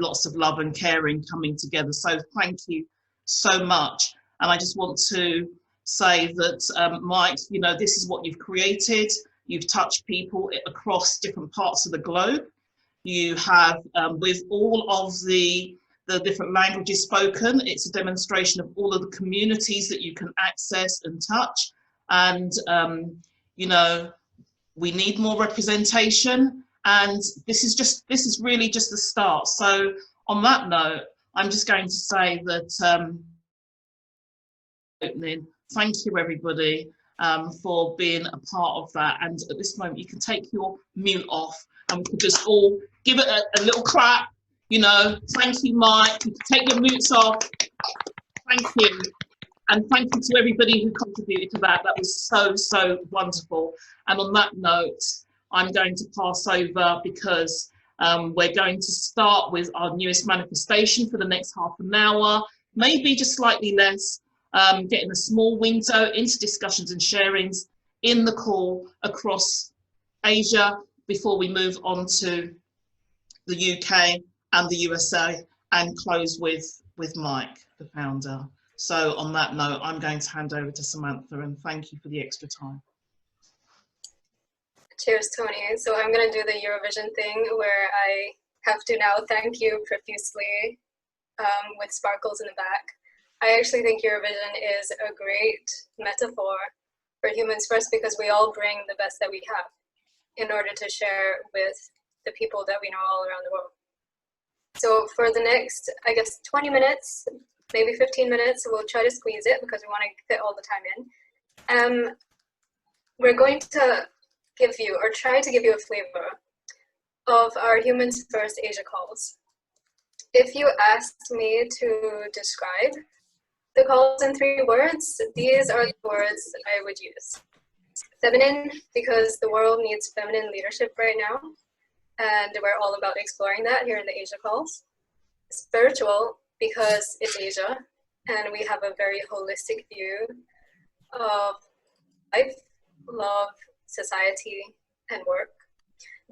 lots of love and caring coming together. So thank you so much. And I just want to say that, Mike, you know, this is what you've created. You've touched people across different parts of the globe. You have, with all of the different languages spoken, it's a demonstration of all of the communities that you can access and touch. And, you know, we need more representation. And this is really just the start. So on that note, I'm just going to say that, thank you everybody for being a part of that. And at this moment, you can take your mute off and we can just all give it a little clap. You know, thank you, Mike. You can take your mutes off. Thank you. And thank you to everybody who contributed to that. That was so, so wonderful. And on that note, I'm going to pass over because we're going to start with our newest manifestation for the next half an hour, maybe just slightly less, getting a small window into discussions and sharings in the call across Asia before we move on to the UK and the USA and close with Mike, the founder. So on that note, I'm going to hand over to Samantha and thank you for the extra time. Cheers, Tony. So I'm going to do the Eurovision thing where I have to now thank you profusely with sparkles in the back. I actually think Eurovision is a great metaphor for Humans First because we all bring the best that we have in order to share with the people that we know all around the world. So for the next, I guess, 20 minutes, maybe 15 minutes, we'll try to squeeze it because we want to fit all the time in. We're going to give you, or try to give you a flavor of our Humans First Asia calls. If you asked me to describe the calls in 3 words, these are the words I would use. Feminine, because the world needs feminine leadership right now, and we're all about exploring that here in the Asia calls. Spiritual, because it's Asia, and we have a very holistic view of life, love, society, and work.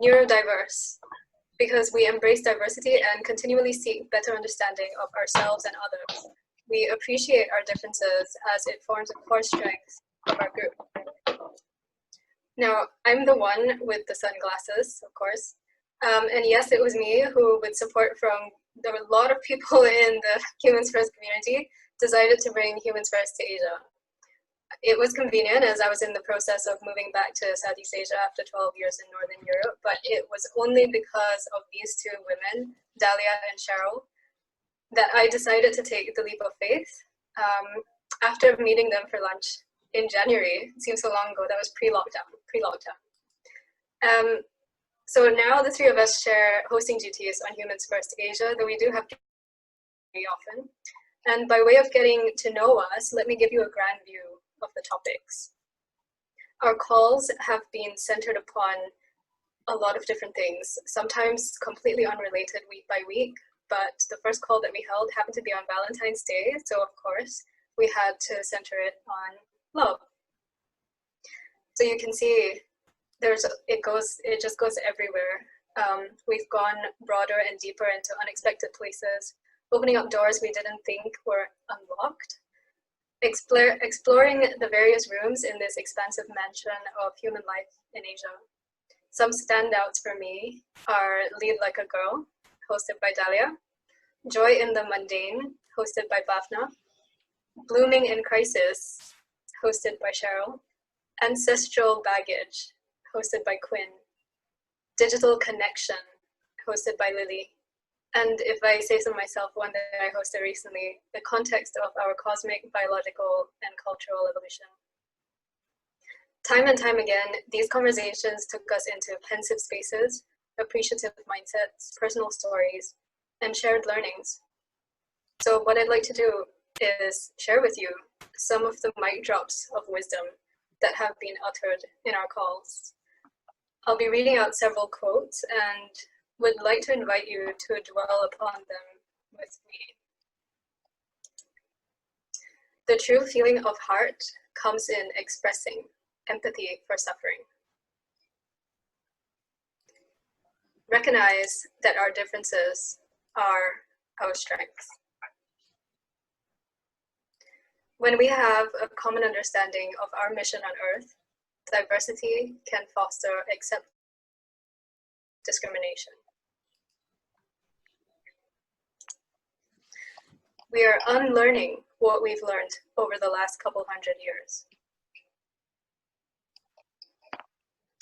Neurodiverse, because we embrace diversity and continually seek better understanding of ourselves and others. We appreciate our differences as it forms a core strength of our group. Now, I'm the one with the sunglasses, of course. And yes, it was me who, with support from a lot of people in the Humans First community, decided to bring Humans First to Asia. It was convenient as I was in the process of moving back to Southeast Asia after 12 years in Northern Europe, but it was only because of these 2 women, Dahlia and Cheryl, that I decided to take the leap of faith. After meeting them for lunch in January, it seems so long ago, that was pre-lockdown. So now the 3 of us share hosting duties on Humans First Asia, though we do have very often. And by way of getting to know us, let me give you a grand view of the topics. Our calls have been centered upon a lot of different things, sometimes completely unrelated week by week, but the first call that we held happened to be on Valentine's Day, so of course we had to center it on love. So you can see it just goes everywhere. We've gone broader and deeper into unexpected places, opening up doors we didn't think were unlocked, exploring the various rooms in this expansive mansion of human life in Asia. Some standouts for me are Lead Like a Girl, hosted by Dahlia, Joy in the Mundane, hosted by Bafna, Blooming in Crisis, hosted by Cheryl, Ancestral Baggage, hosted by Quinn, Digital Connection, hosted by Lily, and if I say so myself, one that I hosted recently, The Context of Our Cosmic, Biological, and Cultural Evolution. Time and time again, these conversations took us into pensive spaces, appreciative mindsets, personal stories, and shared learnings. So what I'd like to do is share with you some of the mic drops of wisdom that have been uttered in our calls. I'll be reading out several quotes and would like to invite you to dwell upon them with me. The true feeling of heart comes in expressing empathy for suffering. Recognize that our differences are our strengths. When we have a common understanding of our mission on Earth, diversity can foster acceptance, discrimination. We are unlearning what we've learned over the last couple hundred years.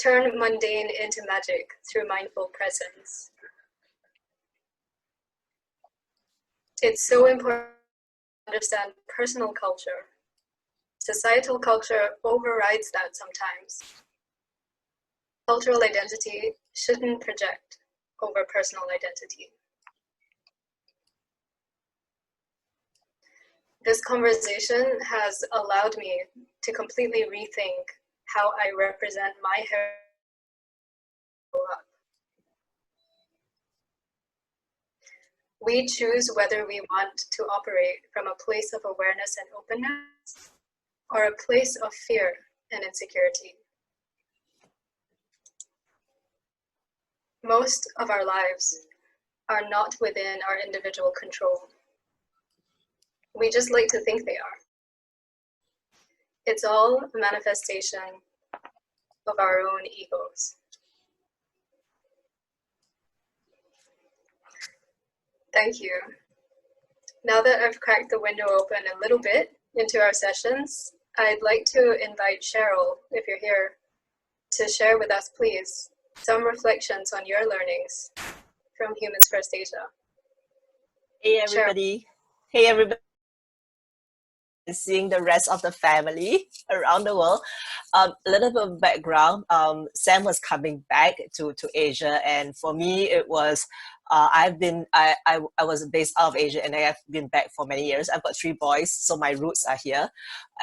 Turn mundane into magic through mindful presence. It's so important to understand personal culture. Societal culture overrides that sometimes. Cultural identity shouldn't project over personal identity. This conversation has allowed me to completely rethink how I represent my heritage. We choose whether we want to operate from a place of awareness and openness or a place of fear and insecurity. Most of our lives are not within our individual control. We just like to think they are. It's all a manifestation of our own egos. Thank you. Now that I've cracked the window open a little bit into our sessions, I'd like to invite Cheryl, if you're here, to share with us, please, some reflections on your learnings from HumansFirst Asia. Hey everybody. Cheryl. Hey everybody. Seeing the rest of the family around the world. A little bit of background. Sam was coming back to Asia, and for me it was I was based out of Asia, and I have been back for many years. I've got 3 boys, so my roots are here.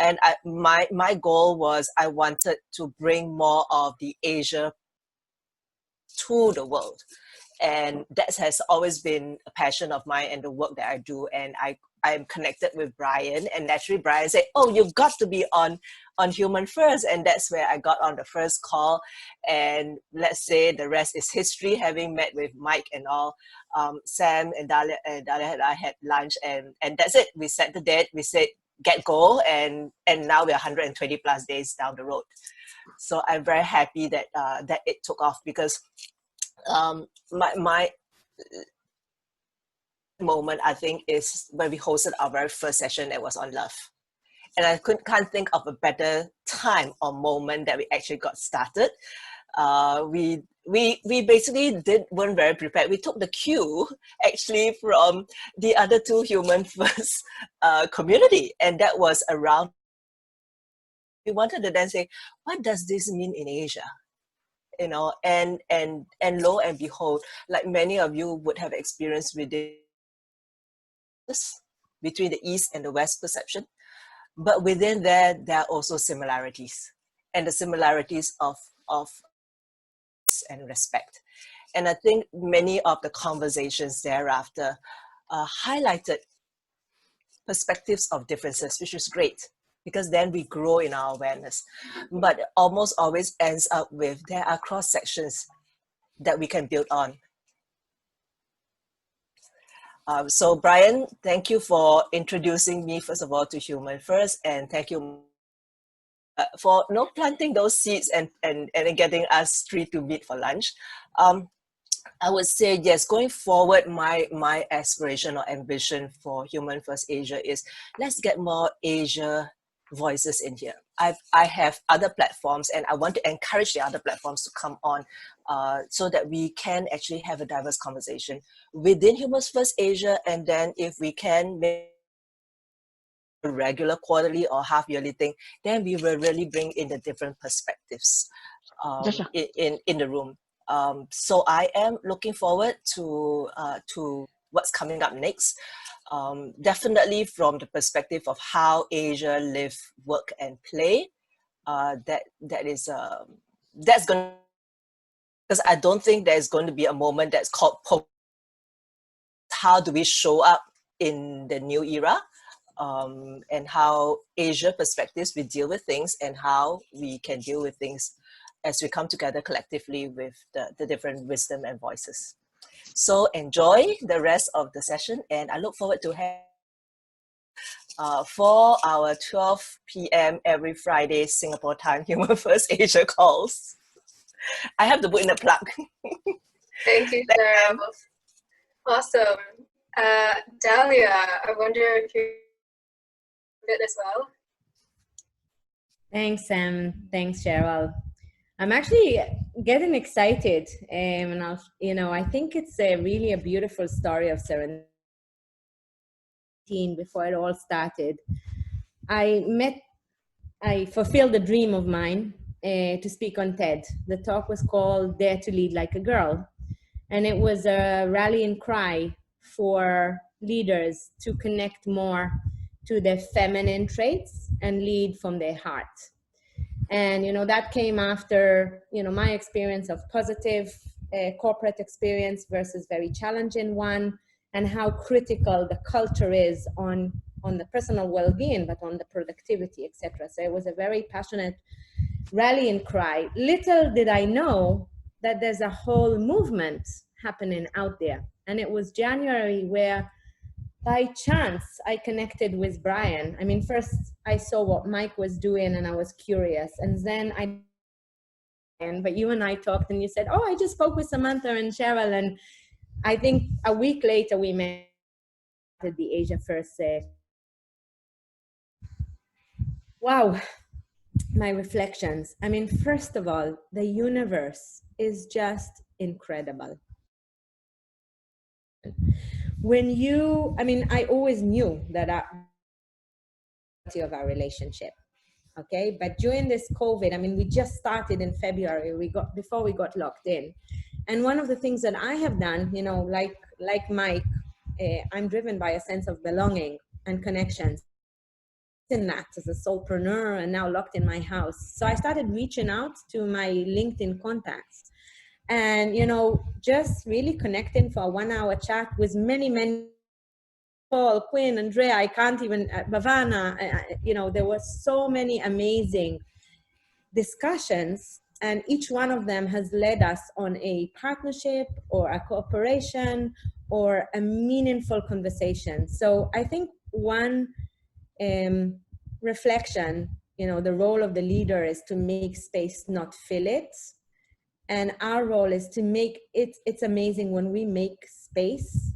And my goal was I wanted to bring more of the Asia to the world, and that has always been a passion of mine and the work that I do. And I'm connected with Brian, and naturally Brian said, oh, you've got to be on HumansFirst, and that's where I got on the first call. And let's say the rest is history, having met with Mike and all. Sam and Dahlia and I had lunch, and that's it. We set the date, we said get go, and now we're 120 plus days down the road. So I'm very happy that that it took off, because my moment, I think, is when we hosted our very first session that was on love. And I can't think of a better time or moment that we actually got started. We basically weren't very prepared. We took the cue actually from the other 2 HumansFirst community, and that was around. We wanted to then say, what does this mean in Asia? You know, and lo and behold, like many of you would have experienced with it, between the East and the West perception, but within there are also similarities, and the similarities of and respect. And I think many of the conversations thereafter highlighted perspectives of differences, which is great, because then we grow in our awareness. But almost always ends up with there are cross sections that we can build on. So Brian, thank you for introducing me, first of all, to HumansFirst, and thank you for planting those seeds and getting us 3 to meet for lunch. I would say, yes, going forward, my aspiration or ambition for HumansFirst Asia is, let's get more Asia voices in here. I have other platforms, and I want to encourage the other platforms to come on so that we can actually have a diverse conversation within HumansFirst Asia. And then if we can make a regular quarterly or half-yearly thing, then we will really bring in the different perspectives in the room. So I am looking forward to what's coming up next. Definitely from the perspective of how Asia live, work, and play. That's going, because I don't think there's going to be a moment that's called how do we show up in the new era, and how Asia perspectives we deal with things, and how we can deal with things as we come together collectively with the different wisdom and voices. So enjoy the rest of the session, and I look forward to having for our 12 p.m. every Friday Singapore time Human First Asia calls. I have to put in a plug. Thank you, Cheryl. Awesome. Dahlia, I wonder if you did as well. Thanks, Sam. Thanks, Cheryl. I'm actually getting excited, and I think it's really a beautiful story of serendipity. Before it all started, I fulfilled a dream of mine to speak on TED. The talk was called "Dare to Lead Like a Girl," and it was a rallying cry for leaders to connect more to their feminine traits and lead from their heart. And that came after my experience of positive corporate experience versus very challenging one, and how critical the culture is on the personal well-being, but on the productivity, etc. So it was a very passionate rallying cry. Little did I know that there's a whole movement happening out there. And it was January where by chance I connected with Brian. I mean, first I saw what Mike was doing and I was curious, and then but you and I talked and you said, oh, I just spoke with Samantha and Cheryl, and I think a week later we met at the Asia First. Wow, my reflections. I mean, first of all, the universe is just incredible. I always knew that of our relationship, okay? But during this COVID, we just started in February, before we got locked in. And one of the things that I have done, like Mike, I'm driven by a sense of belonging and connections. In that as a solopreneur and now locked in my house. So I started reaching out to my LinkedIn contacts and, just really connecting for a 1-hour chat with many Paul, Quinn, Andrea, I can't even, Bhavana, there were so many amazing discussions, and each one of them has led us on a partnership or a cooperation or a meaningful conversation. So I think one reflection, the role of the leader is to make space, not fill it. And our role is to make it, it's amazing when we make space,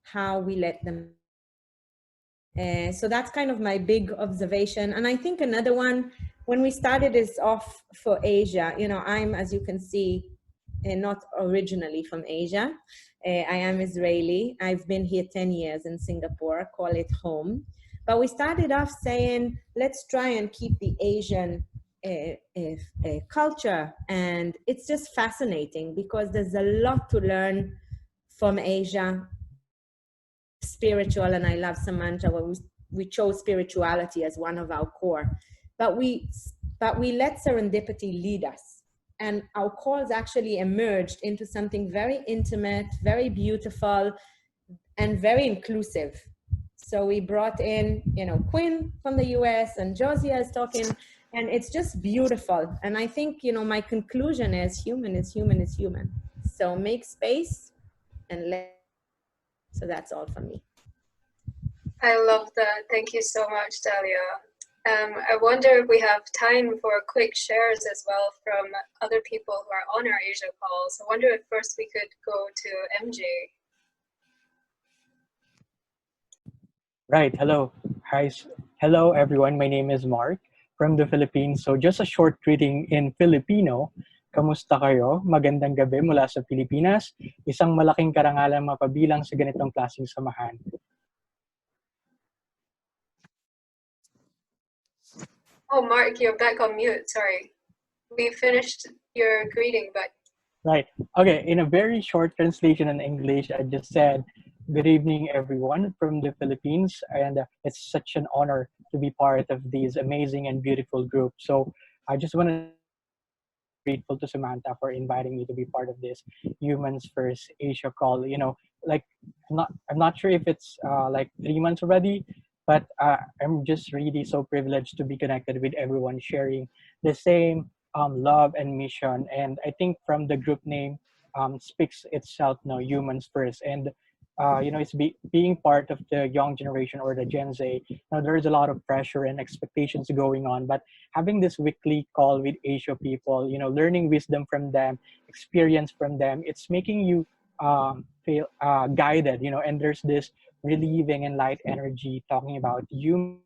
how we let them. So that's kind of my big observation. And I think another one, when we started this off for Asia, I'm, as you can see, not originally from Asia. I am Israeli. I've been here 10 years in Singapore, call it home. But we started off saying, let's try and keep the Asian culture. And it's just fascinating because there's a lot to learn from Asia. Spiritual, and I love Samantha, we chose spirituality as one of our core. But we let serendipity lead us. And our calls actually emerged into something very intimate, very beautiful, and very inclusive. So we brought in, Quinn from the US, and Josia is talking, and it's just beautiful. And I think, my conclusion is human is human is human. So make space and so that's all from me. I love that. Thank you so much, Dahlia. I wonder if we have time for quick shares as well from other people who are on our Asia calls. I wonder if first we could go to MJ. Right. Hello. Hi. Hello, everyone. My name is Mark from the Philippines. So just a short greeting in Filipino. Kamusta kayo? Magandang gabi mula sa Pilipinas. Isang malaking karangalan mapabilang sa ganitong klaseng samahan. Oh, Mark, you're back on mute. Sorry. We finished your greeting, but... Right. Okay. In a very short translation in English, I just said, good evening, everyone from the Philippines. And it's such an honor to be part of this amazing and beautiful group. So I just want to grateful to Samantha for inviting me to be part of this Humans First Asia call. I'm not sure if it's like 3 months already, but I'm just really so privileged to be connected with everyone sharing the same love and mission. And I think from the group name, speaks itself, humans first. And it's being part of the young generation or the Gen Z. There's a lot of pressure and expectations going on, but having this weekly call with Asia people, learning wisdom from them, experience from them, it's making you feel guided, and there's this relieving and light energy talking about you,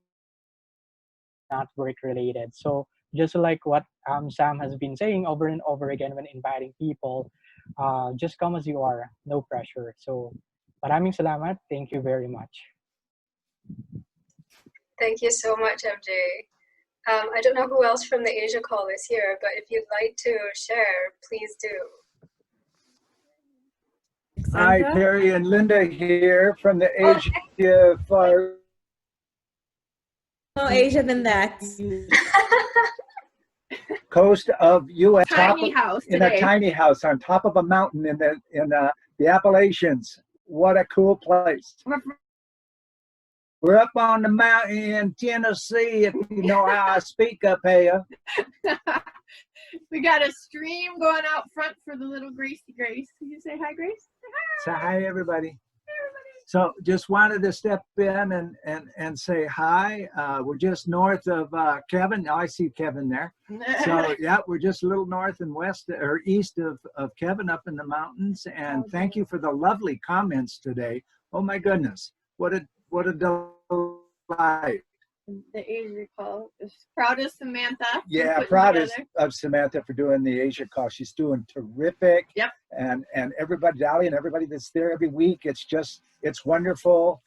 not work related. So just like what Sam has been saying over and over again when inviting people, just come as you are, no pressure. So maraming salamat. Thank you very much. Thank you so much, MJ. I don't know who else from the Asia call is here, but if you'd like to share, please do. Hi, Perry and Linda here from the Asia far. More Asia than that. Coast of U.S. Tiny house in a today. tiny house on top of a mountain in the Appalachians. What a cool place. We're up on the mountain in Tennessee, if you know how I speak up here. We got a stream going out front for the little Gracie Grace. Can you say hi, Grace? Say hi, everybody. So just wanted to step in and say hi. We're just north of Kevin. Now I see Kevin there. So yeah, we're just a little north and west or east of Kevin up in the mountains. And thank you for the lovely comments today. Oh my goodness, what a delight. The Asia call is proud of Samantha. Yeah, proud of Samantha for doing the Asia call. She's doing terrific. Yep. And everybody, Dali, and everybody that's there every week. It's wonderful.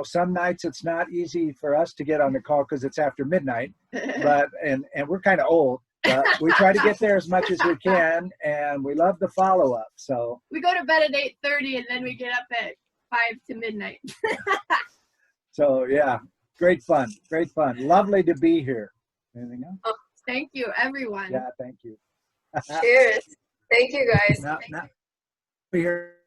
Some nights it's not easy for us to get on the call because it's after midnight. But and we're kind of old. But we try to get there as much as we can, and we love the follow up. So we go to bed at 8:30, and then we get up at 5 to midnight. So yeah, great fun. Lovely to be here. Anything else? Oh, thank you, everyone. Yeah, thank you. Cheers. Thank you, guys. Now, we hear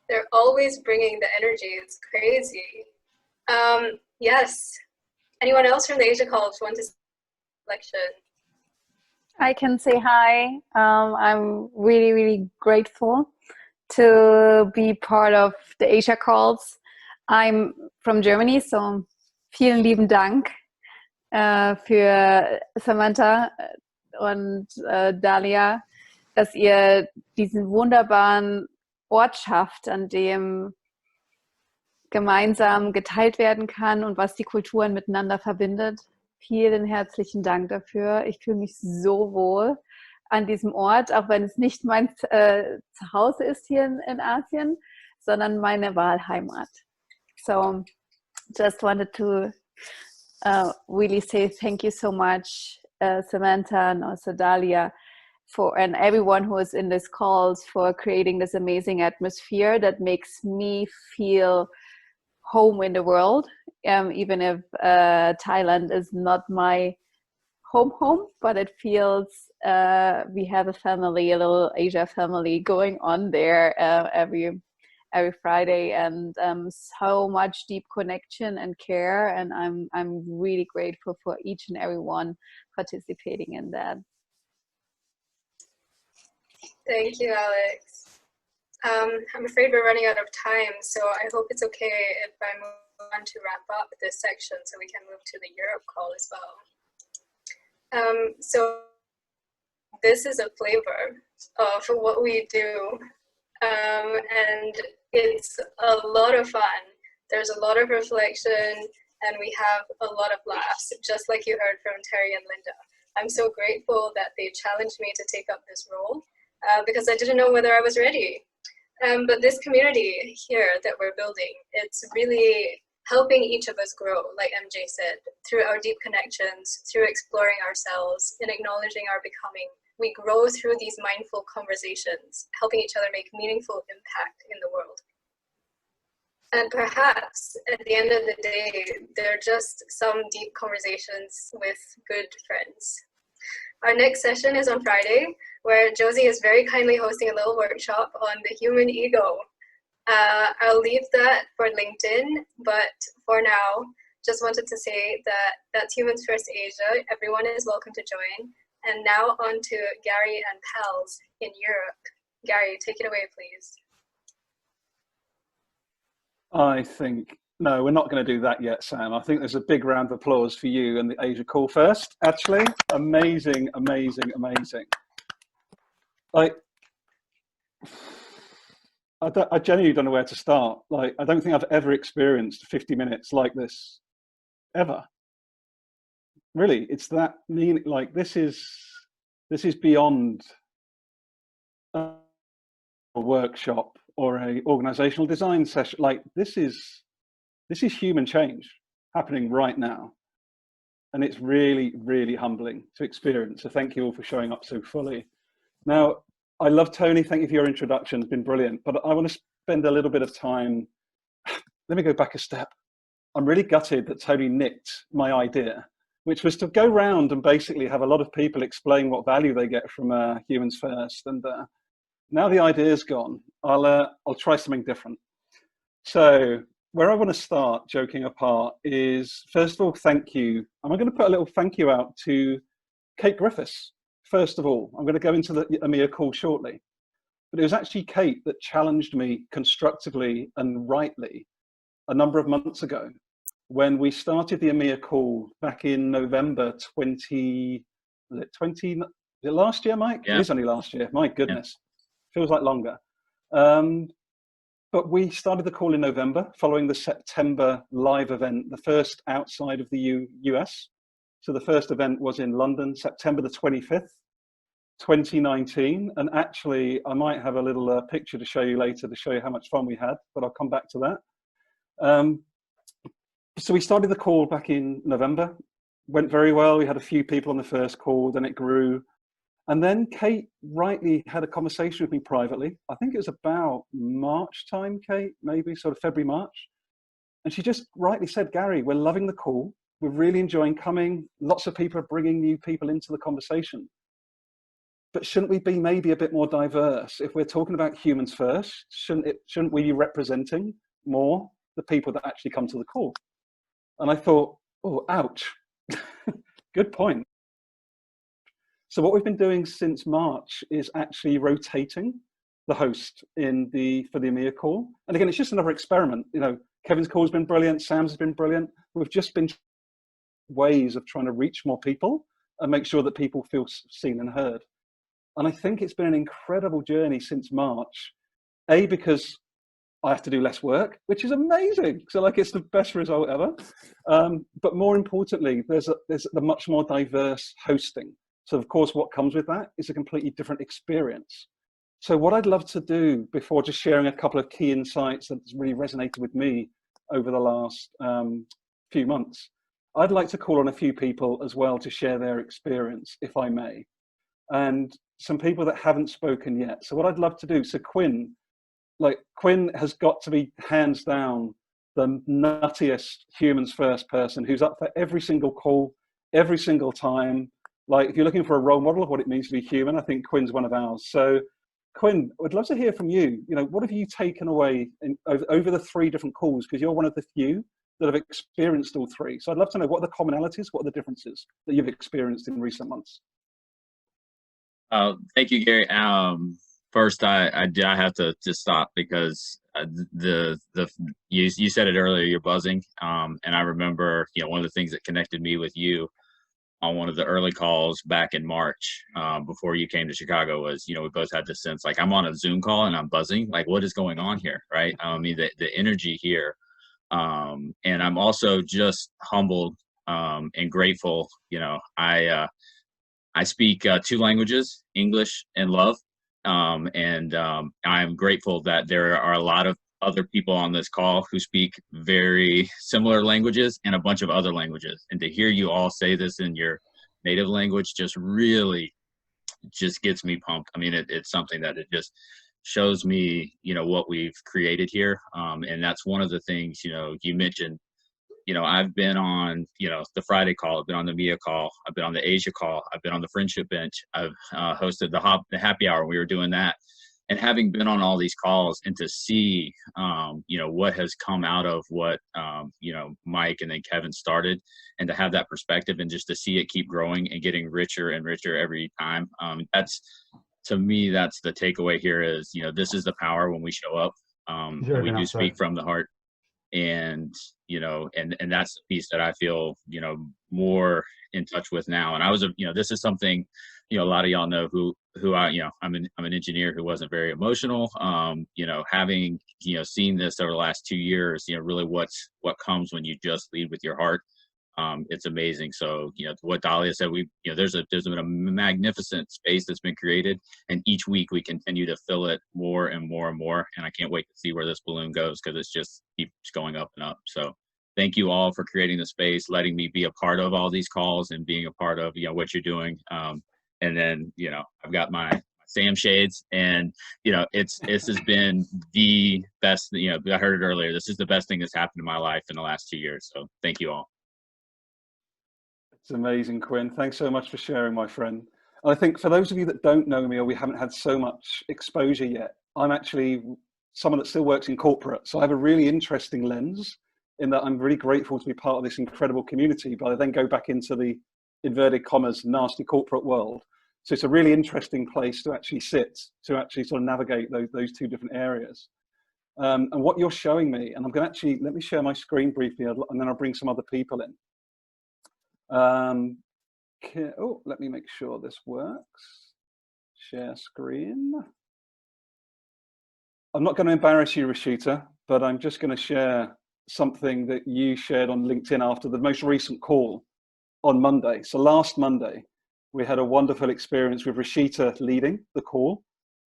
They're always bringing the energy. It's crazy. Yes. Anyone else from the Asia College want to say reflection? I can say hi. I'm really, really grateful to be part of the Asia Calls. I'm from Germany, so vielen lieben Dank für Samantha und Dalia, dass ihr diesen wunderbaren Ort schafft, an dem gemeinsam geteilt werden kann und was die Kulturen miteinander verbindet. Vielen herzlichen Dank dafür. Ich fühle mich so wohl an diesem Ort, auch wenn es nicht mein Zuhause ist hier in Asien, sondern meine Wahlheimat. So, just wanted to really say thank you so much, Samantha and also Dalia, and everyone who is in this calls for creating this amazing atmosphere that makes me feel home in the world, even if Thailand is not my home, but it feels we have a family, a little Asia family going on there every Friday, and so much deep connection and care, and I'm really grateful for each and every one participating in that. Thank you, Alex. I'm afraid we're running out of time, so I hope it's okay if I move on to wrap up this section so we can move to the Europe call as well. So this is a flavor of what we do, and it's a lot of fun. There's a lot of reflection, and we have a lot of laughs, just like you heard from Terry and Linda. I'm so grateful that they challenged me to take up this role because I didn't know whether I was ready. But this community here that we're building, it's really helping each of us grow, like MJ said, through our deep connections, through exploring ourselves and acknowledging our becoming. We grow through these mindful conversations, helping each other make meaningful impact in the world. And perhaps at the end of the day, they're just some deep conversations with good friends. Our next session is on Friday, where Josie is very kindly hosting a little workshop on the human ego. I'll leave that for LinkedIn, but for now, just wanted to say that that's Humans First Asia. Everyone is welcome to join. And now on to Gary and Pals in Europe. Gary, take it away, please. I think, no, we're not going to do that yet, Sam. I think there's a big round of applause for you and the Asia call first, actually. Amazing, amazing, amazing. Like, I genuinely don't know where to start. Like, I don't think I've ever experienced 50 minutes like this, ever. Really, it's that mean. Like, this is beyond a workshop or a organizational design session. Like, this is human change happening right now, and it's really, really humbling to experience. So thank you all for showing up so fully. Now, I love Tony. Thank you for your introduction. It's been brilliant. But I want to spend a little bit of time. Let me go back a step. I'm really gutted that Tony nicked my idea, which was to go round and basically have a lot of people explain what value they get from Humans First. And now the idea's gone. I'll try something different. So where I want to start, joking apart, is first of all, thank you. I'm going to put a little thank you out to Kate Griffiths. First of all, I'm going to go into the EMEA call shortly, but it was actually Kate that challenged me constructively and rightly a number of months ago when we started the EMEA call back in November 20, was it last year, Mike? Yeah. It is only last year, my goodness. Yeah. Feels like longer. But we started the call in November following the September live event, the first outside of the US. So the first event was in London, September the 25th, 2019. And actually, I might have a little picture to show you later to show you how much fun we had, but I'll come back to that. So we started the call back in November, went very well. We had a few people on the first call, then it grew. And then Kate rightly had a conversation with me privately. I think it was about March time, Kate, maybe sort of February, March. And she just rightly said, Gary, we're loving the call. We're really enjoying coming. Lots of people are bringing new people into the conversation. But shouldn't we be maybe a bit more diverse? If we're talking about humans first, shouldn't we be representing more the people that actually come to the call? And I thought, oh, ouch. Good point. So what we've been doing since March is actually rotating the host for the EMEA call. And again, it's just another experiment. You know, Kevin's call has been brilliant. Sam's has been brilliant. We've just been ways of trying to reach more people and make sure that people feel seen and heard. And I think it's been an incredible journey since March. A, because I have to do less work, which is amazing. So like, it's the best result ever. But more importantly, there's a much more diverse hosting. So of course, what comes with that is a completely different experience. So what I'd love to do before just sharing a couple of key insights that's really resonated with me over the last few months, I'd like to call on a few people as well to share their experience, if I may. And some people that haven't spoken yet. So what I'd love to do, so Quinn has got to be hands down the nuttiest Humans First person who's up for every single call, every single time. Like, if you're looking for a role model of what it means to be human, I think Quinn's one of ours. So Quinn, I'd love to hear from you. You know, what have you taken away over the 3 different calls? Because you're one of the few that have experienced all 3. So I'd love to know, what are the commonalities, what are the differences that you've experienced in recent months? Thank you, Gary. First, I have to just stop because you said it earlier, you're buzzing. And I remember, you know, one of the things that connected me with you on one of the early calls back in March, before you came to Chicago, was, you know, we both had this sense, like, I'm on a Zoom call and I'm buzzing, like, what is going on here, right? I mean, the energy here. And I'm also just humbled and grateful. You know, I speak 2 languages, English and love. And I'm grateful that there are a lot of other people on this call who speak very similar languages and a bunch of other languages. And to hear you all say this in your native language just really just gets me pumped. I mean, it's something that it just shows me, you know, what we've created here. And that's one of the things, you know, you mentioned, you know, I've been on, you know, the Friday call, I've been on the MIA call, I've been on the Asia call, I've been on the friendship bench, I've hosted the happy hour. We were doing that. and having been on all these calls and to see, you know, what has come out of what, you know, Mike and then Kevin started, and to have that perspective and just to see it keep growing and getting richer and richer every time. That's, to me, that's the takeaway here is, you know, this is the power when we show up, and we do speak from the heart. And, you know, and that's the piece that I feel, you know, more in touch with now. And I was, you know, this is something, you know, a lot of y'all know who I, you know, I'm an engineer who wasn't very emotional. You know, having, you know, seen this over the last 2 years, you know, really what comes when you just lead with your heart. It's amazing. So, you know, what Dahlia said, you know, there's been a magnificent space that's been created, and each week we continue to fill it more and more and more. And I can't wait to see where this balloon goes, because it's just keeps going up and up. So thank you all for creating the space, letting me be a part of all these calls and being a part of, you know, what you're doing. And then, you know, I've got my Sam shades, and, you know, this has been the best, you know, I heard it earlier, this is the best thing that's happened in my life in the last 2 years. So thank you all. It's amazing, Quinn. Thanks so much for sharing, my friend. And I think for those of you that don't know me, or we haven't had so much exposure yet, I'm actually someone that still works in corporate. So I have a really interesting lens in that I'm really grateful to be part of this incredible community, but I then go back into the inverted commas nasty corporate world. So it's a really interesting place to actually sit, to actually sort of navigate those two different areas. And what you're showing me, and I'm going to actually, let me share my screen briefly, and then I'll bring some other people in. Oh, let me make sure this works. Share screen. I'm not going to embarrass you, Rashita, but I'm just going to share something that you shared on LinkedIn after the most recent call on Monday. So last Monday, we had a wonderful experience with Rashita leading the call.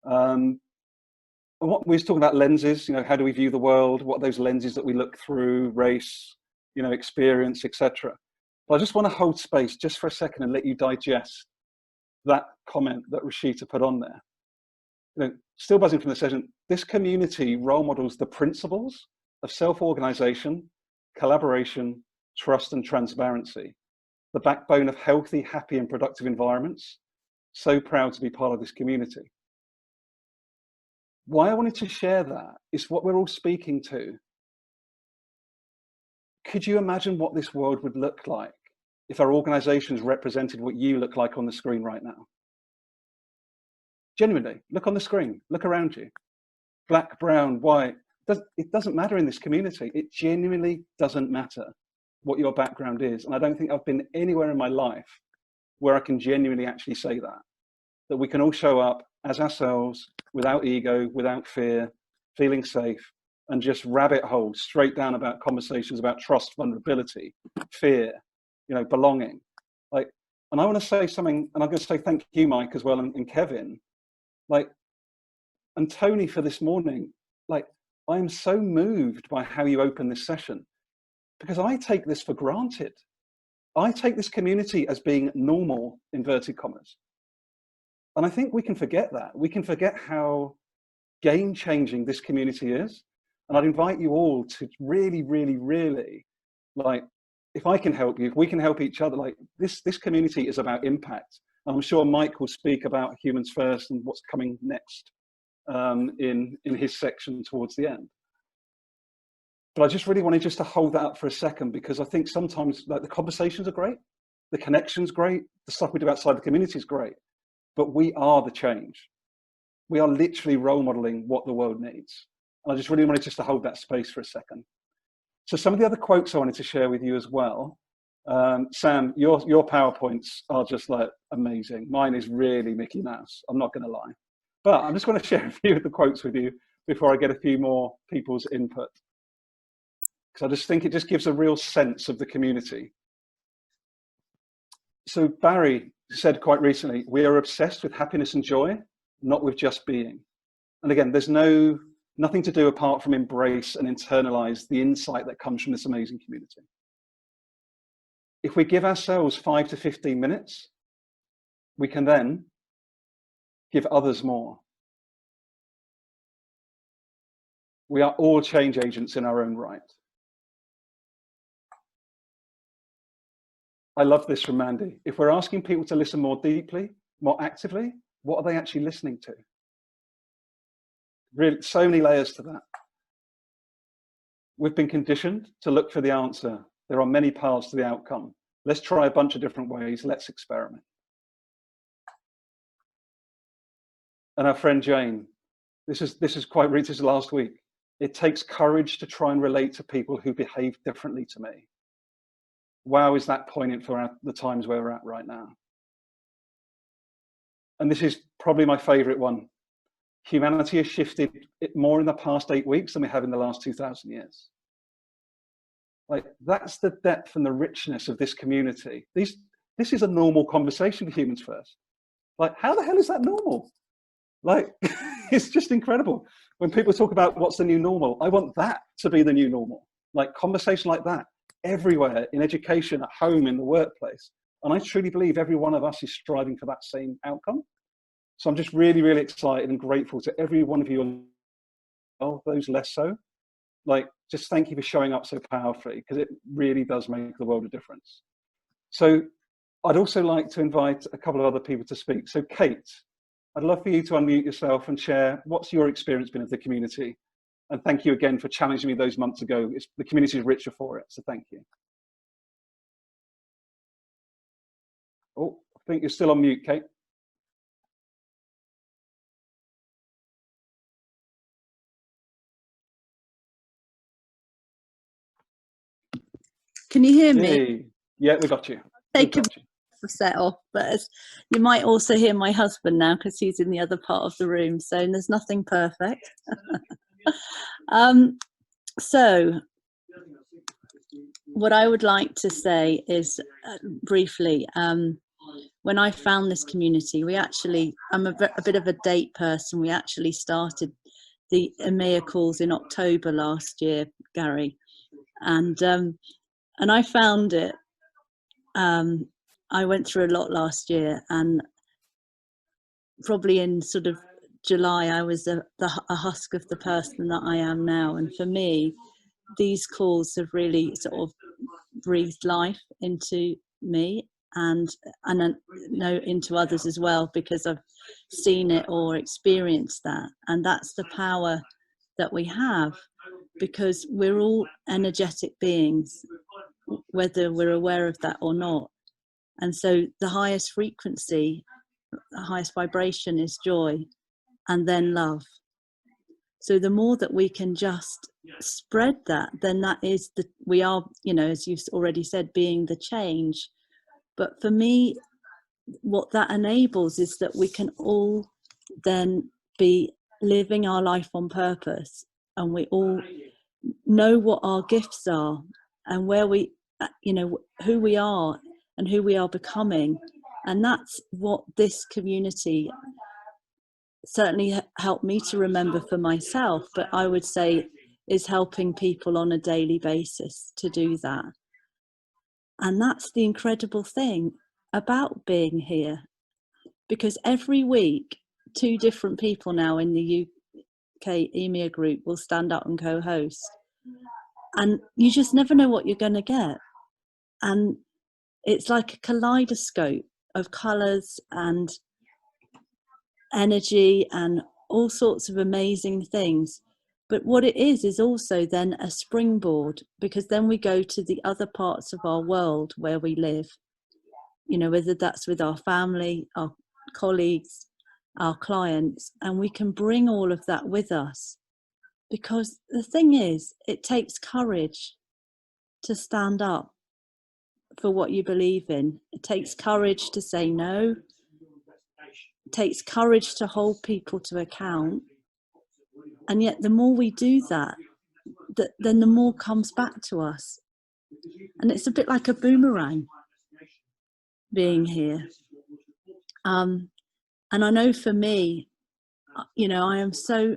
And what we was talking about lenses, you know, how do we view the world? What are those lenses that we look through, race, you know, experience, etc. But I just want to hold space just for a second and let you digest that comment that Rashita put on there. You know, still buzzing from the session, this community role models the principles of self-organization, collaboration, trust, and transparency, the backbone of healthy, happy, and productive environments. So proud to be part of this community. Why I wanted to share that is what we're all speaking to. Could you imagine what this world would look like if our organizations represented what you look like on the screen right now? Genuinely, look on the screen, look around you. Black, brown, white, it doesn't matter in this community. It genuinely doesn't matter what your background is. And I don't think I've been anywhere in my life where I can genuinely actually say that we can all show up as ourselves, without ego, without fear, feeling safe, and just rabbit hole straight down about conversations about trust, vulnerability, fear, you know, belonging. Like, and I want to say something, and I'm going to say thank you, Mike, as well, and Kevin, like, and Tony for this morning. Like, I am so moved by how you open this session, because I take this for granted. I take this community as being normal, inverted commas. And I think we can forget that. We can forget how game-changing this community is. And I'd invite you all to really, really, really, like, if I can help you, if we can help each other, like, this community is about impact. And I'm sure Mike will speak about Humans First and what's coming next in his section towards the end. But I just really wanted just to hold that up for a second, because I think sometimes, like, the conversations are great, the connection's great, the stuff we do outside the community is great, but we are the change. We are literally role modeling what the world needs. And I just really wanted just to hold that space for a second. So some of the other quotes I wanted to share with you as well. Sam, your PowerPoints are just like amazing. Mine is really Mickey Mouse, I'm not gonna lie. But I'm just gonna share a few of the quotes with you before I get a few more people's input. Because I just think it just gives a real sense of the community. So Barry said quite recently, we are obsessed with happiness and joy, not with just being. And again, there's nothing to do apart from embrace and internalize the insight that comes from this amazing community. If we give ourselves 5 to 15 minutes, we can then give others more. We are all change agents in our own right. I love this from Mandy. If we're asking people to listen more deeply, more actively, what are they actually listening to? Really, so many layers to that. We've been conditioned to look for the answer. There are many paths to the outcome. Let's try a bunch of different ways. Let's experiment. And our friend Jane, this is quite recent, last week. It takes courage to try and relate to people who behave differently to me. Wow, is that poignant for the times where we're at right now? And this is probably my favorite one. Humanity has shifted more in the past 8 weeks than we have in the last 2,000 years. Like, that's the depth and the richness of this community. This is a normal conversation for Humans First. Like, how the hell is that normal? Like, it's just incredible. When people talk about what's the new normal, I want that to be the new normal. Like, conversation like that everywhere, in education, at home, in the workplace. And I truly believe every one of us is striving for that same outcome. So I'm just really, really excited and grateful to every one of you, oh, those less so. Like, just thank you for showing up so powerfully, because it really does make the world a difference. So I'd also like to invite a couple of other people to speak. So Kate, I'd love for you to unmute yourself and share what's your experience been of the community. And thank you again for challenging me those months ago. The community is richer for it, so thank you. Oh, I think you're still on mute, Kate. Can you hear me? Hey. Yeah, we got you. Take a set off, but you might also hear my husband now because he's in the other part of the room, so there's nothing perfect. So what I would like to say is briefly, when I found this community, I'm a bit of a date person. We actually started the EMEA calls in October last year, Gary, and I found it. I went through a lot last year, and probably in sort of July, I was a husk of the person that I am now. And for me, these calls have really sort of breathed life into me, and I know into others as well, because I've seen it or experienced that. And that's the power that we have, because we're all energetic beings, whether we're aware of that or not. And so the highest frequency, the highest vibration is joy, and then love. So the more that we can just spread that, then that is we are, as you've already said, being the change. But for me, what that enables is that we can all then be living our life on purpose, and we all know what our gifts are and where we, who we are and who we are becoming. And that's what this community certainly helped me to remember for myself, but I would say is helping people on a daily basis to do that. And that's the incredible thing about being here, because every week 2 different people now in the UK EMEA group will stand up and co-host, and you just never know what you're going to get. And it's like a kaleidoscope of colours and energy and all sorts of amazing things. But what it is also then a springboard, because then we go to the other parts of our world where we live, whether that's with our family, our colleagues, our clients, and we can bring all of that with us. Because the thing is, it takes courage to stand up for what you believe in. It takes courage to say no. It takes courage to hold people to account. And yet the more we do that, then the more comes back to us. And it's a bit like a boomerang being here. And I know for me, I am so,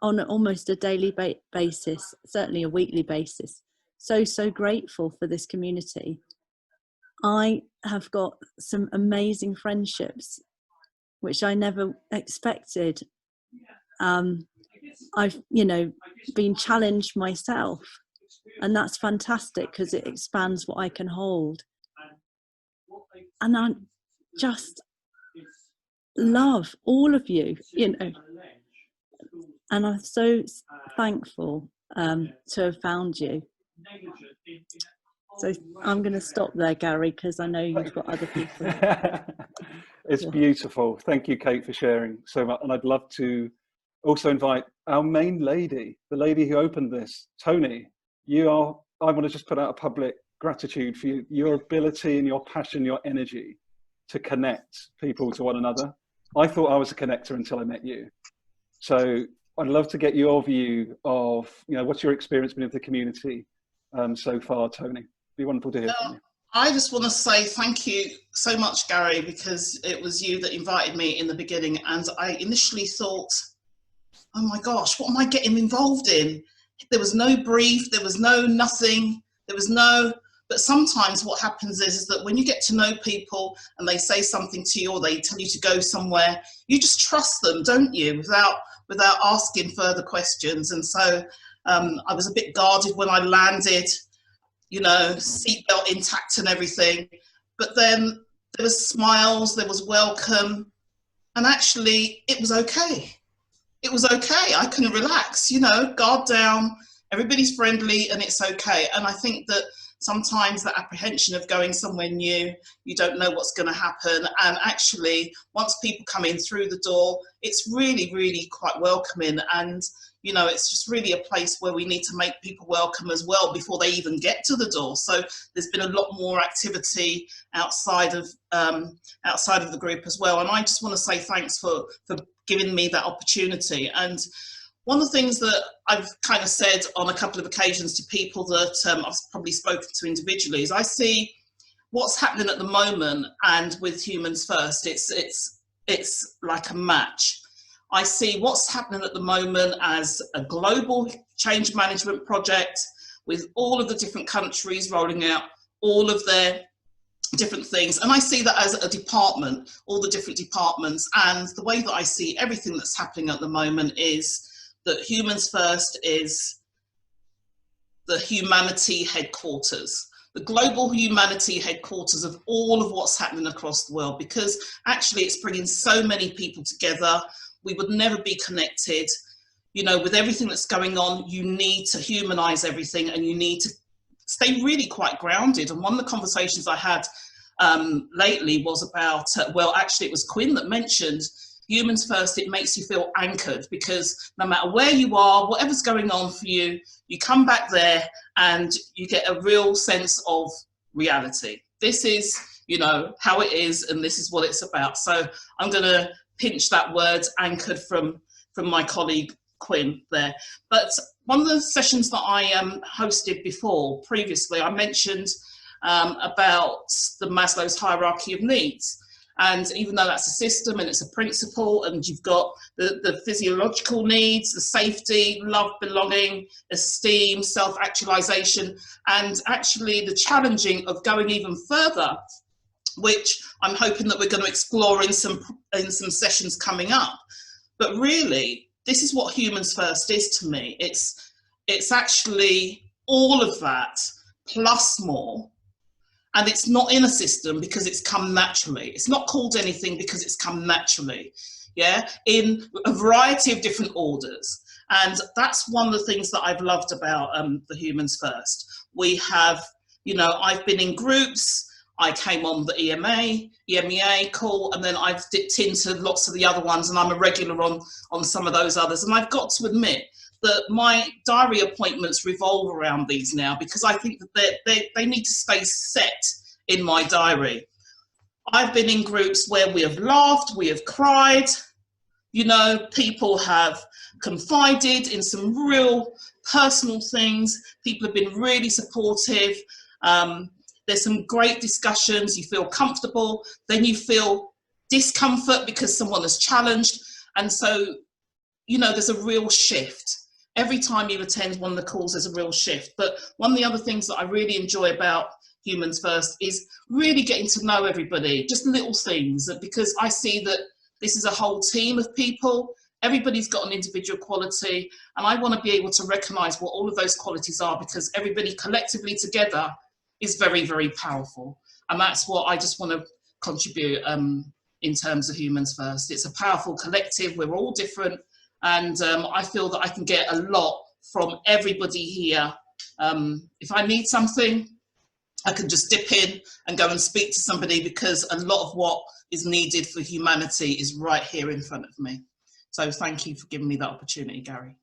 on almost a daily basis, certainly a weekly basis, so grateful for this community. I have got some amazing friendships, which I never expected. I've, been challenged myself, and that's fantastic because it expands what I can hold. And I just love all of you, And I'm so thankful to have found you. So I'm going to stop there, Gary, because I know you've got other people. It's beautiful. Thank you, Kate, for sharing so much. And I'd love to also invite our main lady, the lady who opened this, Tony. I want to just put out a public gratitude for you, your ability and your passion, your energy to connect people to one another. I thought I was a connector until I met you. So I'd love to get your view of, what's your experience been with the community so far, Tony? It'd be wonderful to hear from you. I just want to say thank you so much, Gary, because it was you that invited me in the beginning. And I initially thought, oh my gosh, what am I getting involved in? There was no brief, there was no nothing, but sometimes what happens is that when you get to know people and they say something to you or they tell you to go somewhere, you just trust them, don't you, without asking further questions. And so I was a bit guarded when I landed, seatbelt intact and everything. But then there was smiles, there was welcome, and actually it was okay. It was okay. I can relax, guard down, everybody's friendly and it's okay. And I think that sometimes the apprehension of going somewhere new, you don't know what's going to happen. And actually, once people come in through the door, it's really, really quite welcoming. And, it's just really a place where we need to make people welcome as well before they even get to the door. So there's been a lot more activity outside of the group as well. And I just want to say thanks for giving me that opportunity. And one of the things that I've kind of said on a couple of occasions to people that I've probably spoken to individually is I see what's happening at the moment, and with Humans First, it's like a match. I see what's happening at the moment as a global change management project with all of the different countries rolling out all of their different things. And I see that as a department, all the different departments. And the way that I see everything that's happening at the moment is that Humans First is the humanity headquarters, the global humanity headquarters of all of what's happening across the world, because actually it's bringing so many people together. We would never be connected. With everything that's going on, you need to humanize everything and you need to stay really quite grounded. And one of the conversations I had lately was about, actually it was Quinn that mentioned Humans First. It makes you feel anchored, because no matter where you are, whatever's going on for you, you come back there and you get a real sense of reality. This is, how it is, and this is what it's about. So I'm going to pinch that word anchored from my colleague Quinn there. But one of the sessions that I hosted previously, I mentioned about the Maslow's hierarchy of needs. And even though that's a system and it's a principle, and you've got the physiological needs, the safety, love, belonging, esteem, self-actualization, and actually the challenging of going even further, which I'm hoping that we're going to explore in some sessions coming up. But really, this is what Humans First is to me. It's actually all of that plus more. And it's not in a system because it's come naturally. It's not called anything because it's come naturally, in a variety of different orders. And that's one of the things that I've loved about the Humans First. We have, I've been in groups. I came on the EMEA call, and then I've dipped into lots of the other ones, and I'm a regular on some of those others. And I've got to admit that my diary appointments revolve around these now, because I think that they need to stay set in my diary. I've been in groups where we have laughed, we have cried, people have confided in some real personal things. People have been really supportive. There's some great discussions. You feel comfortable, then you feel discomfort because someone has challenged. And so, there's a real shift. Every time you attend one of the calls, there's a real shift. But one of the other things that I really enjoy about Humans First is really getting to know everybody, just little things, because I see that this is a whole team of people. Everybody's got an individual quality, and I want to be able to recognize what all of those qualities are, because everybody collectively together is very, very powerful. And that's what I just want to contribute in terms of Humans First. It's a powerful collective. We're all different, And I feel that I can get a lot from everybody here. If I need something, I can just dip in and go and speak to somebody, because a lot of what is needed for humanity is right here in front of me. So thank you for giving me that opportunity, Gary.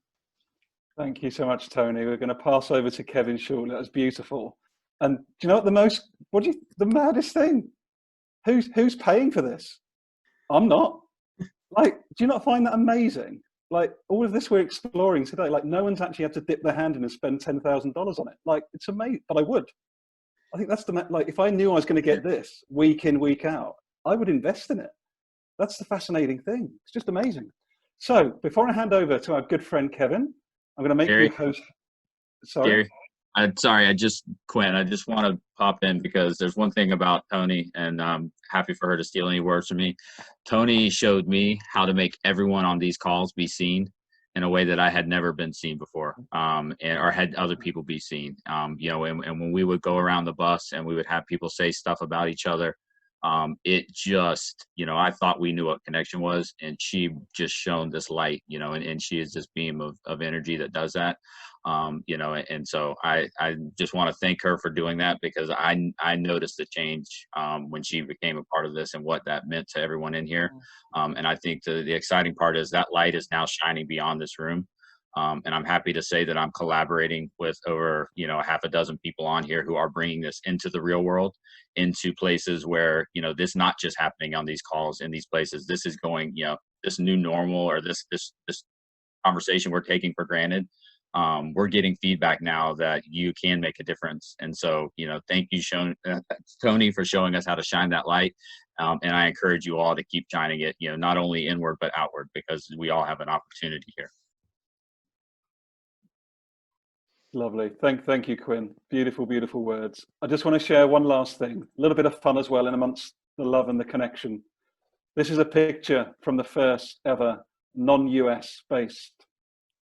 Thank you so much, Tony. We're going to pass over to Kevin Shaw. That was beautiful. And do you know what the maddest thing? Who's paying for this? I'm not. Like, do you not find that amazing? Like, all of this we're exploring today, like, no one's actually had to dip their hand in and spend $10,000 on it. Like, it's amazing, but I would. I think that's like, if I knew I was going to get this week in, week out, I would invest in it. That's the fascinating thing. It's just amazing. So before I hand over to our good friend, Kevin, I'm going to make you host. Sorry. Gary, Quinn, I just want to pop in because there's one thing about Tony, and I'm happy for her to steal any words from me. Tony showed me how to make everyone on these calls be seen in a way that I had never been seen before, or had other people be seen. You know, and when we would go around the bus and we would have people say stuff about each other, it just, you know, I thought we knew what connection was, and she just shone this light, you know, and she is this beam of energy that does that. You know, and so I just want to thank her for doing that, because I noticed the change when she became a part of this and what that meant to everyone in here. And I think the exciting part is that light is now shining beyond this room. And I'm happy to say that I'm collaborating with over, you know, half a dozen people on here who are bringing this into the real world, into places where, you know, this not just happening on these calls in these places. This is going, you know, this new normal, or this conversation we're taking for granted. We're getting feedback now that you can make a difference. And so, you know, thank you, Tony, for showing us how to shine that light. And I encourage you all to keep shining it, you know, not only inward, but outward, because we all have an opportunity here. Lovely. Thank you, Quinn. Beautiful, beautiful words. I just want to share one last thing, a little bit of fun as well in amongst the love and the connection. This is a picture from the first ever non-US based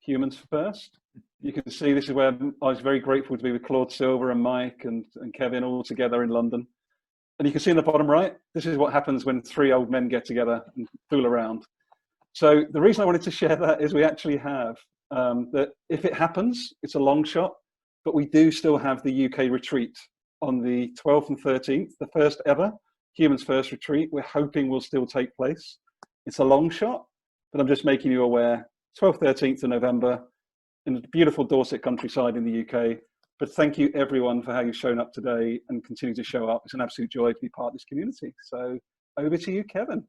Humans First. You can see this is where I was very grateful to be with Claude Silver and Mike and Kevin all together in London. And you can see in the bottom right, this is what happens when three old men get together and fool around. So the reason I wanted to share that is we actually have that if it happens, it's a long shot, but we do still have the UK retreat on the 12th and 13th, the first ever Humans First retreat. We're hoping will still take place. It's a long shot, but I'm just making you aware, 12th, 13th of November in the beautiful Dorset countryside in the UK. But thank you everyone for how you've shown up today and continue to show up. It's an absolute joy to be part of this community. So over to you, Kevin.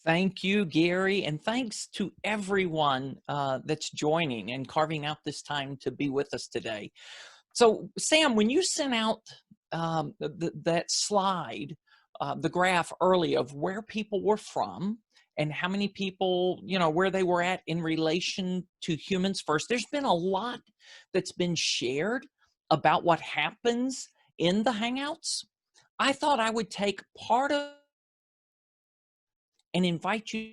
Thank you, Gary, and thanks to everyone that's joining and carving out this time to be with us today. So, Sam, when you sent out that slide, the graph early of where people were from and how many people, you know, where they were at in relation to Humans First, there's been a lot that's been shared about what happens in the Hangouts. I thought I would take part of and invite you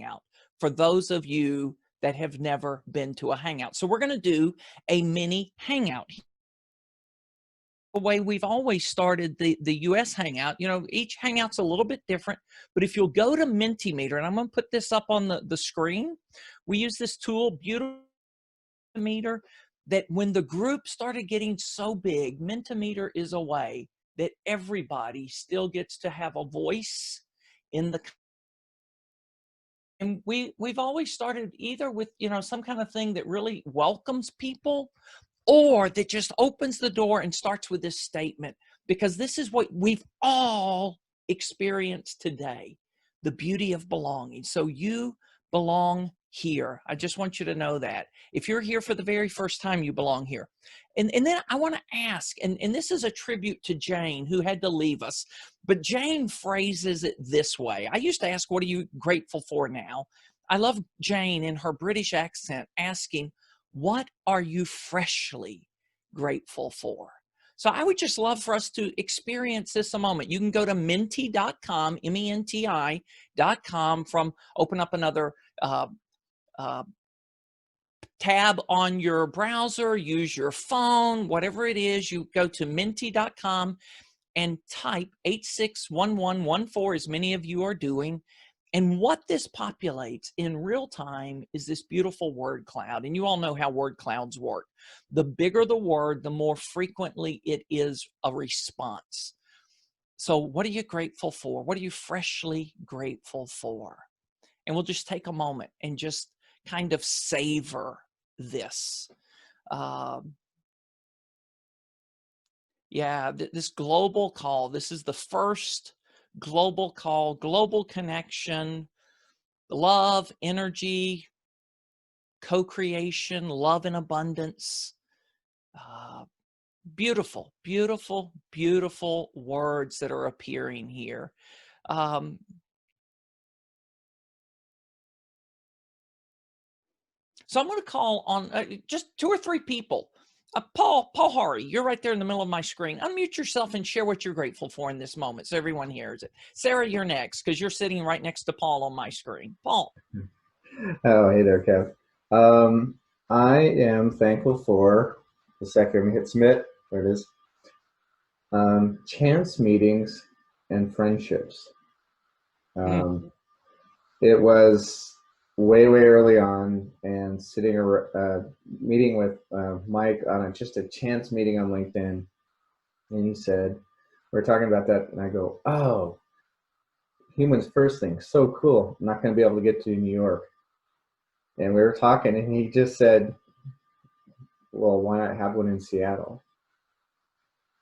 out for those of you that have never been to a hangout. So we're going to do a mini hangout. The way we've always started the US hangout, you know, each hangout's a little bit different, but if you'll go to Mentimeter, and I'm going to put this up on the screen, we use this tool, Beautiful Mentimeter, that when the group started getting so big, Mentimeter is a way that everybody still gets to have a voice in the, and we've always started either with, you know, some kind of thing that really welcomes people, or that just opens the door and starts with this statement, because this is what we've all experienced today, the beauty of belonging. So you belong here. I just want you to know that. If you're here for the very first time, you belong here. And then I want to ask, and this is a tribute to Jane, who had to leave us, but Jane phrases it this way. I used to ask, what are you grateful for now? I love Jane in her British accent asking, what are you freshly grateful for? So I would just love for us to experience this a moment. You can go to menti.com, MENTI.com, open up another tab on your browser, use your phone, whatever it is, you go to menti.com and type 861114, as many of you are doing, And what this populates in real time is this beautiful word cloud. And you all know how word clouds work. The bigger the word, the more frequently it is a response. So what are you grateful for? What are you freshly grateful for? And we'll just take a moment and just kind of savor this. Yeah, this global call, this is the first global call, global connection, love, energy, co-creation, love in abundance. Beautiful, beautiful, beautiful words that are appearing here. So I'm going to call on just 2 or 3 people. Paul Hari, you're right there in the middle of my screen. Unmute yourself and share what you're grateful for in this moment so everyone hears it. Sarah, you're next because you're sitting right next to Paul on my screen. Paul. Oh, hey there, Kev. I am thankful for the second. Let me hit submit. There it is. Chance meetings and friendships. It was way early on, and sitting meeting with Mike on just a chance meeting on LinkedIn, and he said, we're talking about that, and I go, oh, Humans First thing, so cool. I'm not going to be able to get to New York. And we were talking, and he just said, well, why not have one in Seattle?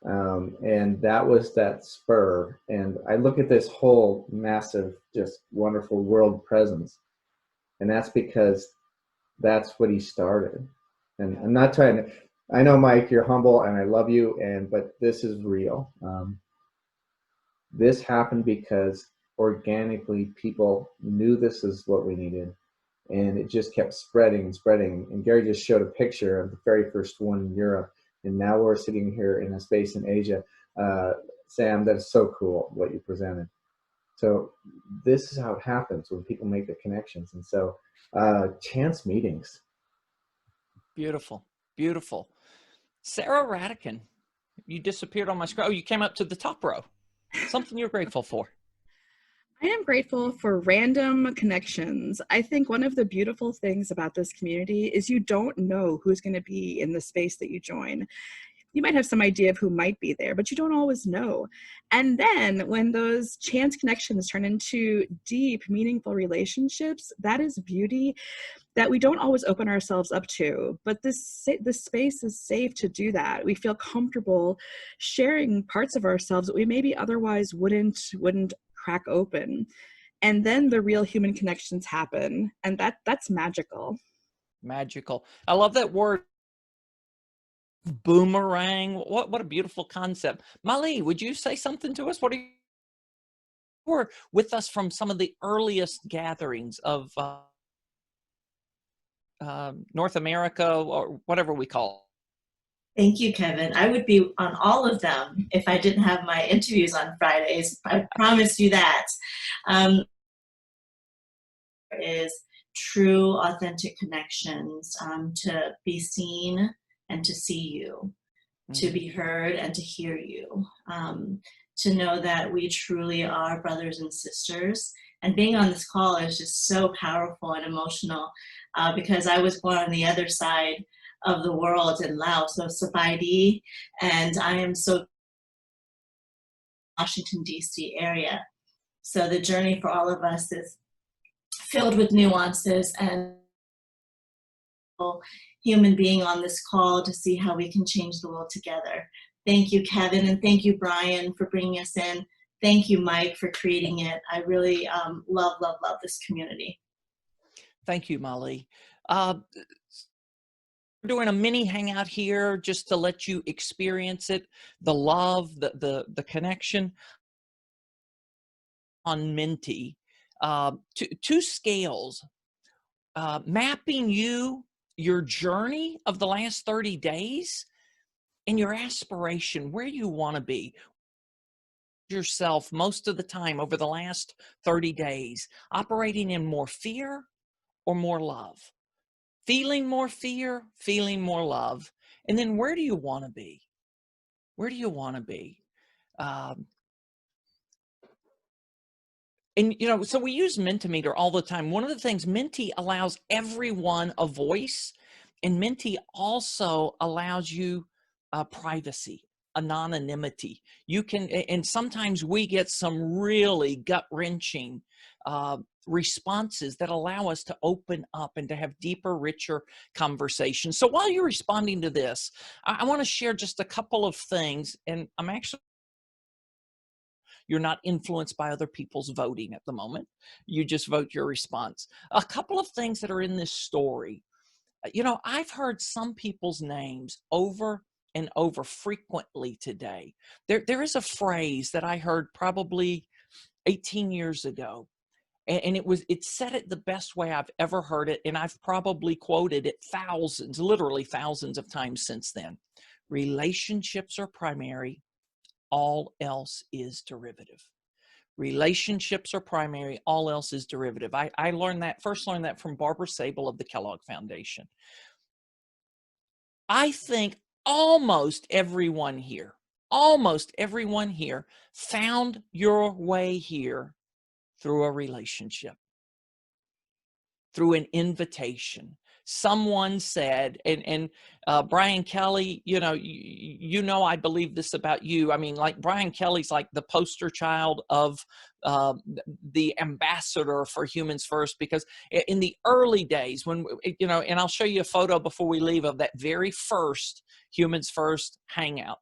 And that was that spur. And I look at this whole massive, just wonderful world presence. And that's because that's what he started. And I'm not trying to, I know, Mike, you're humble and I love you, but this is real. This happened because organically people knew this is what we needed. And it just kept spreading and spreading. And Gary just showed a picture of the very first one in Europe. And now we're sitting here in a space in Asia. Sam, that's so cool what you presented. So this is how it happens when people make the connections. And so chance meetings. Beautiful, beautiful. Sarah Radican, you disappeared on my screen. Oh, you came up to the top row. Something you're grateful for. I am grateful for random connections. I think one of the beautiful things about this community is you don't know who's going to be in the space that you join. You might have some idea of who might be there, but you don't always know. And then when those chance connections turn into deep, meaningful relationships, that is beauty that we don't always open ourselves up to. But this space is safe to do that. We feel comfortable sharing parts of ourselves that we maybe otherwise wouldn't crack open. And then the real human connections happen. And that's magical. Magical. I love that word. Boomerang. What a beautiful concept. Mali, would you say something to us? What are you were with us from some of the earliest gatherings of North America, or whatever we call it? Thank you, Kevin. I would be on all of them if I didn't have my interviews on Fridays. I promise you that. Is true, authentic connections, to be seen and to see you, to be heard and to hear you, to know that we truly are brothers and sisters. And being on this call is just so powerful and emotional because I was born on the other side of the world in Laos, so Sabaidi, and I am so Washington, D.C. area. So the journey for all of us is filled with nuances, and human being on this call to see how we can change the world together. Thank you, Kevin, and thank you, Brian, for bringing us in. Thank you, Mike, for creating it. I really love this community. Thank you, Molly. We're doing a mini hangout here just to let you experience it, the love, the connection. On Minty, two scales, mapping your journey of the last 30 days and your aspiration, where you want to be yourself most of the time over the last 30 days, operating in more fear or more love, feeling more fear, feeling more love. And then where do you want to be? Where do you want to be? And, you know, so we use Mentimeter all the time. One of the things, Menti allows everyone a voice, and Menti also allows you privacy, anonymity. You can, and sometimes we get some really gut-wrenching responses that allow us to open up and to have deeper, richer conversations. So while you're responding to this, I want to share just a couple of things, and I'm actually, you're not influenced by other people's voting at the moment. You just vote your response. A couple of things that are in this story. You know, I've heard some people's names over and over frequently today. There is a phrase that I heard probably 18 years ago, and it said it the best way I've ever heard it, and I've probably quoted it thousands, literally thousands of times since then. Relationships are primary, all else is derivative. Relationships are primary, all else is derivative. I first learned that from Barbara Sable of the Kellogg Foundation. I think almost everyone here found your way here through a relationship, through an invitation. Someone said, and Brian Kelly, you know, I believe this about you. I mean, like Brian Kelly's like the poster child of the ambassador for Humans First, because in the early days when, you know, and I'll show you a photo before we leave of that very first Humans First hangout.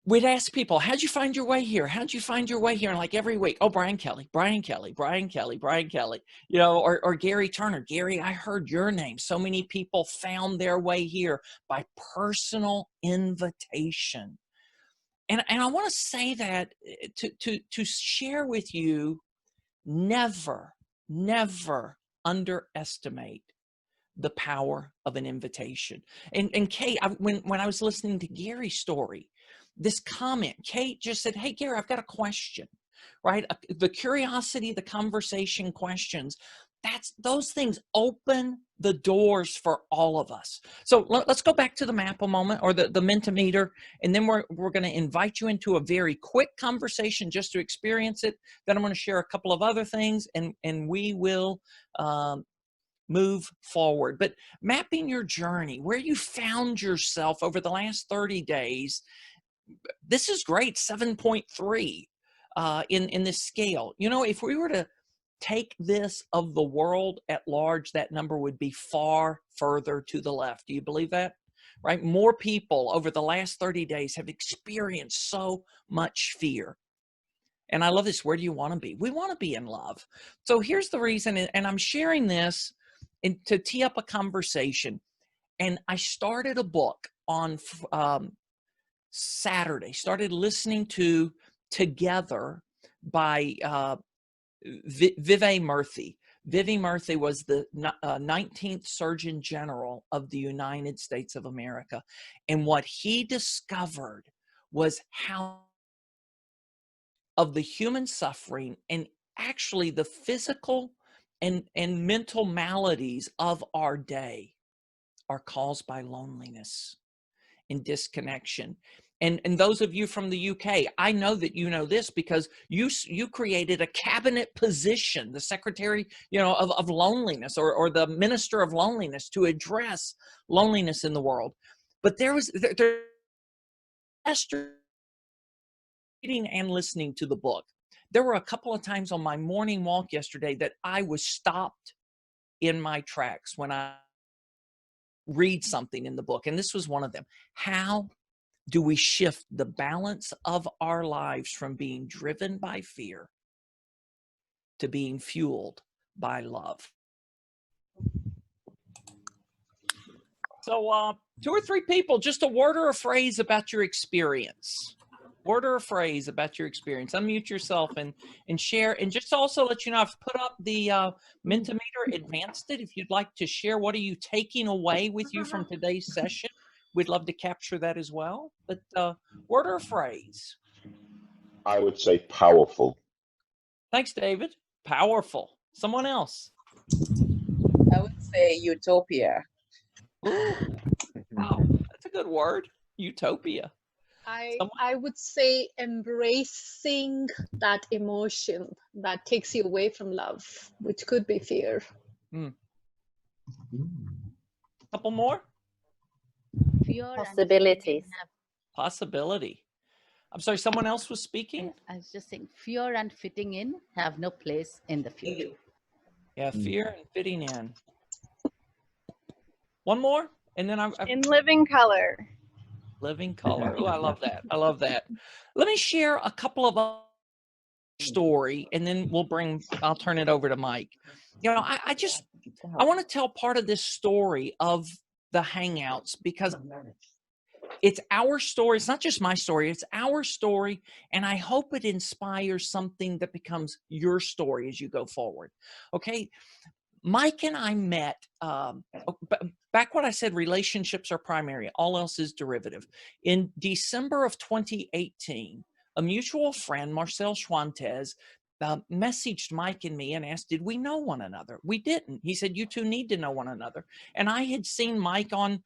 We'd ask people, how'd you find your way here? How'd you find your way here? And like every week, oh, Brian Kelly, Brian Kelly, Brian Kelly, Brian Kelly, you know, or Gary Turner. Gary, I heard your name. So many people found their way here by personal invitation. And I want to say that to share with you, never underestimate the power of an invitation. And Kate, when I was listening to Gary's story, this comment, Kate just said, hey, Gary, I've got a question, right? The curiosity, the conversation questions, those things open the doors for all of us. So let's go back to the map a moment, or the Mentimeter, and then we're going to invite you into a very quick conversation just to experience it. Then I'm going to share a couple of other things, and we will move forward. But mapping your journey, where you found yourself over the last 30 days, this is great, 7.3 in this scale. You know, if we were to take this of the world at large, that number would be far further to the left. Do you believe that? Right? More people over the last 30 days have experienced so much fear. And I love this. Where do you want to be? We want to be in love. So here's the reason, and I'm sharing this to tee up a conversation. And I started a book on Saturday, started listening to Together by Vivek Murthy. Vivek Murthy was the 19th Surgeon General of the United States of America. And what he discovered was how of the human suffering, and actually the physical and mental maladies of our day are caused by loneliness and disconnection. And those of you from the UK, I know that you know this because you created a cabinet position, the secretary, you know, of loneliness, or the minister of loneliness, to address loneliness in the world. But there reading and listening to the book, there were a couple of times on my morning walk yesterday that I was stopped in my tracks when I read something in the book. And this was one of them. How do we shift the balance of our lives from being driven by fear to being fueled by love? So 2 or 3 people, just a word or a phrase about your experience. Word or a phrase about your experience. Unmute yourself and share. And just also let you know, I've put up the Mentimeter Advanced it. If you'd like to share, what are you taking away with you from today's session? We'd love to capture that as well. But word or a phrase? I would say powerful. Thanks, David. Powerful. Someone else? I would say utopia. Ooh, wow, that's a good word. Utopia. I would say embracing that emotion that takes you away from love, which could be fear. Couple more? Fear Possibilities. Possibility. I'm sorry, someone else was speaking? I was just saying, fear and fitting in have no place in the future. Yeah, fear and fitting in. One more, and then I'm in living color. Living color. Oh, I love that. I love that. Let me share a couple of story, and then I'll turn it over to Mike. You know, I want to tell part of this story of the Hangouts because it's our story. It's not just my story. It's our story. And I hope it inspires something that becomes your story as you go forward. Okay. Mike and I met, back when I said relationships are primary, all else is derivative. In December of 2018, a mutual friend, Marcel Schwantes, messaged Mike and me and asked, did we know one another? We didn't. He said, you two need to know one another. And I had seen Mike on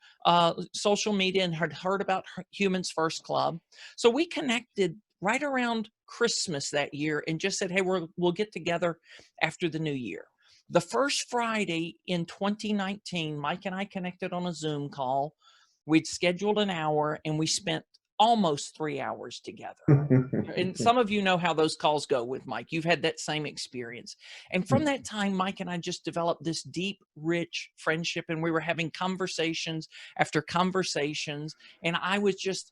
social media and had heard about Humans First Club. So we connected right around Christmas that year and just said, hey, we'll get together after the new year. The first Friday in 2019, Mike and I connected on a Zoom call. We'd scheduled an hour and we spent almost 3 hours together. And some of you know how those calls go with Mike. You've had that same experience. And from that time, Mike and I just developed this deep, rich friendship, and we were having conversations after conversations. And I was just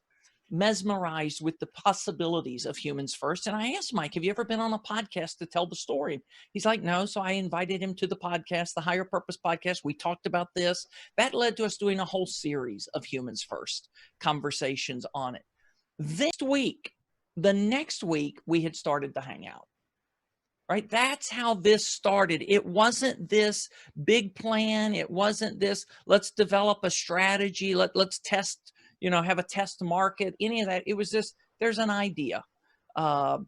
mesmerized with the possibilities of Humans First. And I asked Mike, have you ever been on a podcast to tell the story? He's like, no. So I invited him to the podcast, the Higher Purpose podcast. We talked about this. That led to us doing a whole series of Humans First conversations on it. The next week, we had started the Hangout. Right? That's how this started. It wasn't this big plan. It wasn't this, let's develop a strategy. Let's test, have a test market, any of that. It was just, there's an idea. And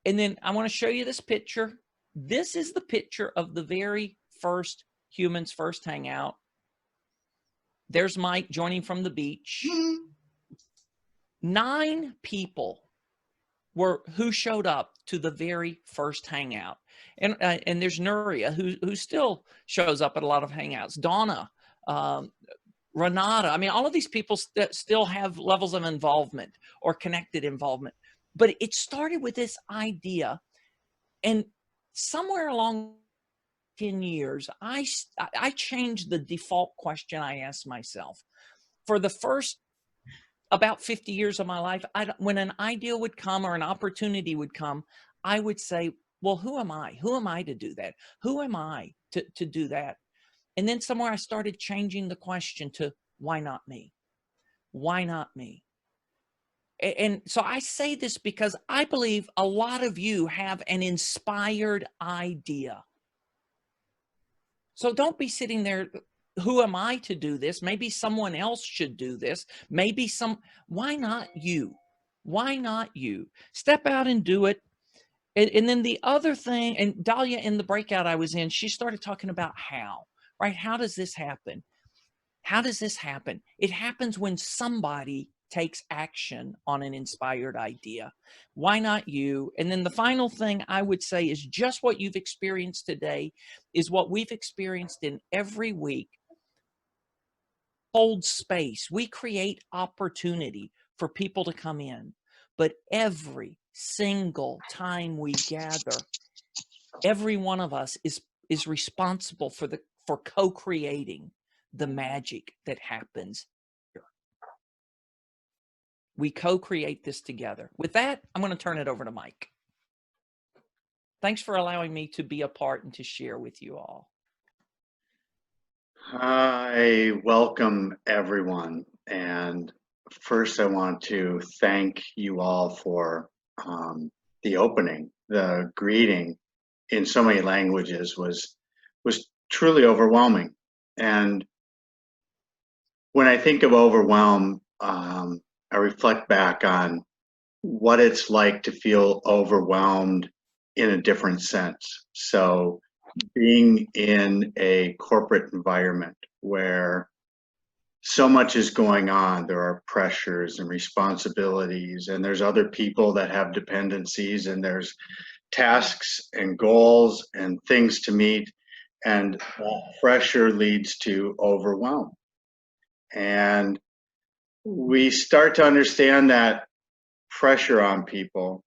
then I want to show you this picture. This is the picture of the very first Humans First Hangout. There's Mike joining from the beach. 9 people who showed up to the very first Hangout. And there's Nuria, who still shows up at a lot of Hangouts. Donna, Renata. I mean, all of these people still have levels of involvement or connected involvement. But it started with this idea. And somewhere along 10 years, I changed the default question I asked myself. For the first about 50 years of my life, when an idea would come or an opportunity would come, I would say, well, who am I? Who am I to do that? Who am I to do that? And then somewhere I started changing the question to, why not me? Why not me? And so I say this because I believe a lot of you have an inspired idea. So don't be sitting there, who am I to do this? Maybe someone else should do this. Why not you? Why not you? Step out and do it. And then the other thing, and Dahlia in the breakout I was in, she started talking about how, right? How does this happen? How does this happen? It happens when somebody takes action on an inspired idea. Why not you? And then the final thing I would say is just what you've experienced today is what we've experienced in every week. Hold space. We create opportunity for people to come in. But every single time we gather, every one of us is responsible for co-creating the magic that happens here. We co-create this together. With that, I'm going to turn it over to Mike. Thanks for allowing me to be a part and to share with you all. Hi, welcome everyone. And first I want to thank you all for the opening. The greeting in so many languages was truly overwhelming. And when I think of overwhelm, I reflect back on what it's like to feel overwhelmed in a different sense. So being in a corporate environment where so much is going on. There are pressures and responsibilities, and there's other people that have dependencies, and there's tasks and goals and things to meet, and that pressure leads to overwhelm. And we start to understand that pressure on people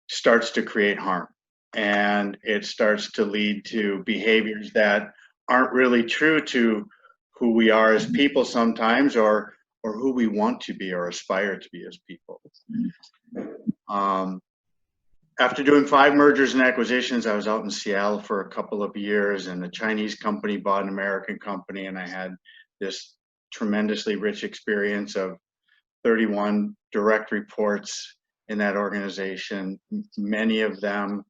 starts to create harm, and it starts to lead to behaviors that aren't really true to who we are as people sometimes, or who we want to be or aspire to be as people. After doing 5 mergers and acquisitions, I was out in Seattle for a couple of years, and a Chinese company bought an American company, and I had this tremendously rich experience of 31 direct reports in that organization. Many of them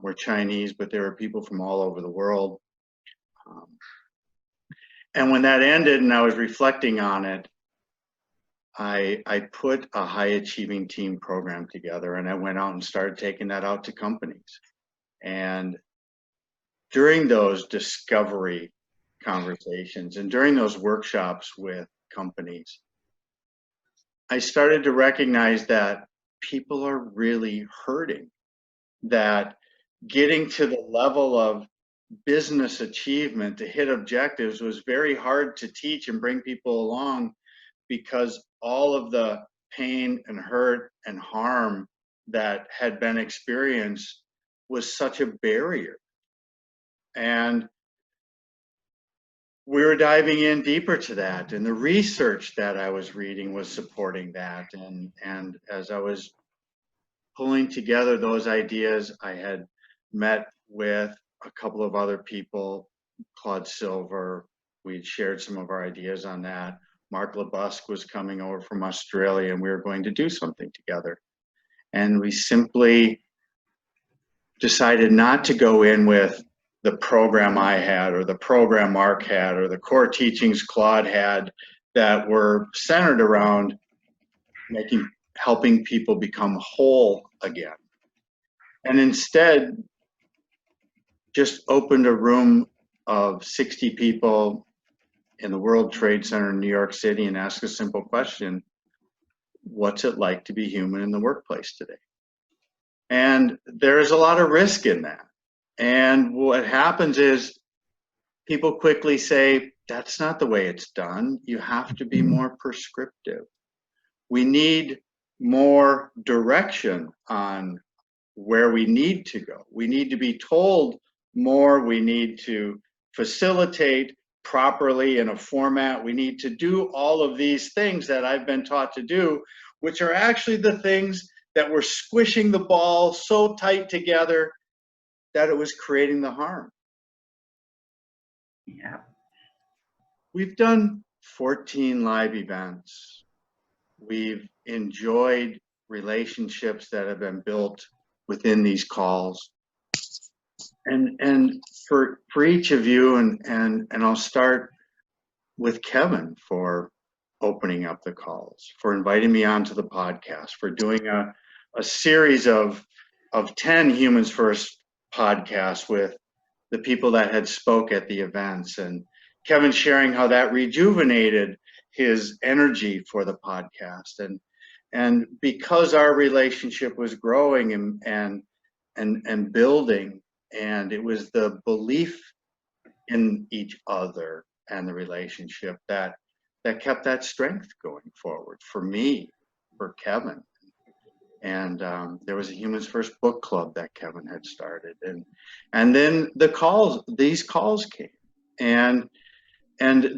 were Chinese, but there were people from all over the world. And when that ended and I was reflecting on it, I put a high achieving team program together, and I went out and started taking that out to companies. And during those discovery conversations and during those workshops with companies, I started to recognize that people are really hurting, that getting to the level of business achievement to hit objectives was very hard to teach and bring people along, because all of the pain and hurt and harm that had been experienced was such a barrier. And we were diving in deeper to that, and the research that I was reading was supporting that. And as I was pulling together those ideas, I had met with a couple of other people, Claude Silver. We'd shared some of our ideas on that. Mark LeBusque was coming over from Australia, and we were going to do something together. And we simply decided not to go in with the program I had, or the program Mark had, or the core teachings Claude had that were centered around helping people become whole again. And instead, just opened a room of 60 people in the World Trade Center in New York City and asked a simple question: what's it like to be human in the workplace today? And there's a lot of risk in that. And what happens is people quickly say, that's not the way it's done. You have to be more prescriptive. We need more direction on where we need to go. We need to be told more. We need to facilitate properly in a format. We need to do all of these things that I've been taught to do, which are actually the things that were squishing the ball so tight together that it was creating the harm. Yeah. We've done 14 live events. We've enjoyed relationships that have been built within these calls. And for each of you, and I'll start with Kevin for opening up the calls, for inviting me onto the podcast, for doing a series of 10 Humans First podcasts with the people that had spoke at the events, and Kevin sharing how that rejuvenated his energy for the podcast. And because our relationship was growing and building, and it was the belief in each other and the relationship that kept that strength going forward for me, for Kevin. And there was a Humans First book club that Kevin had started, and then these calls came, and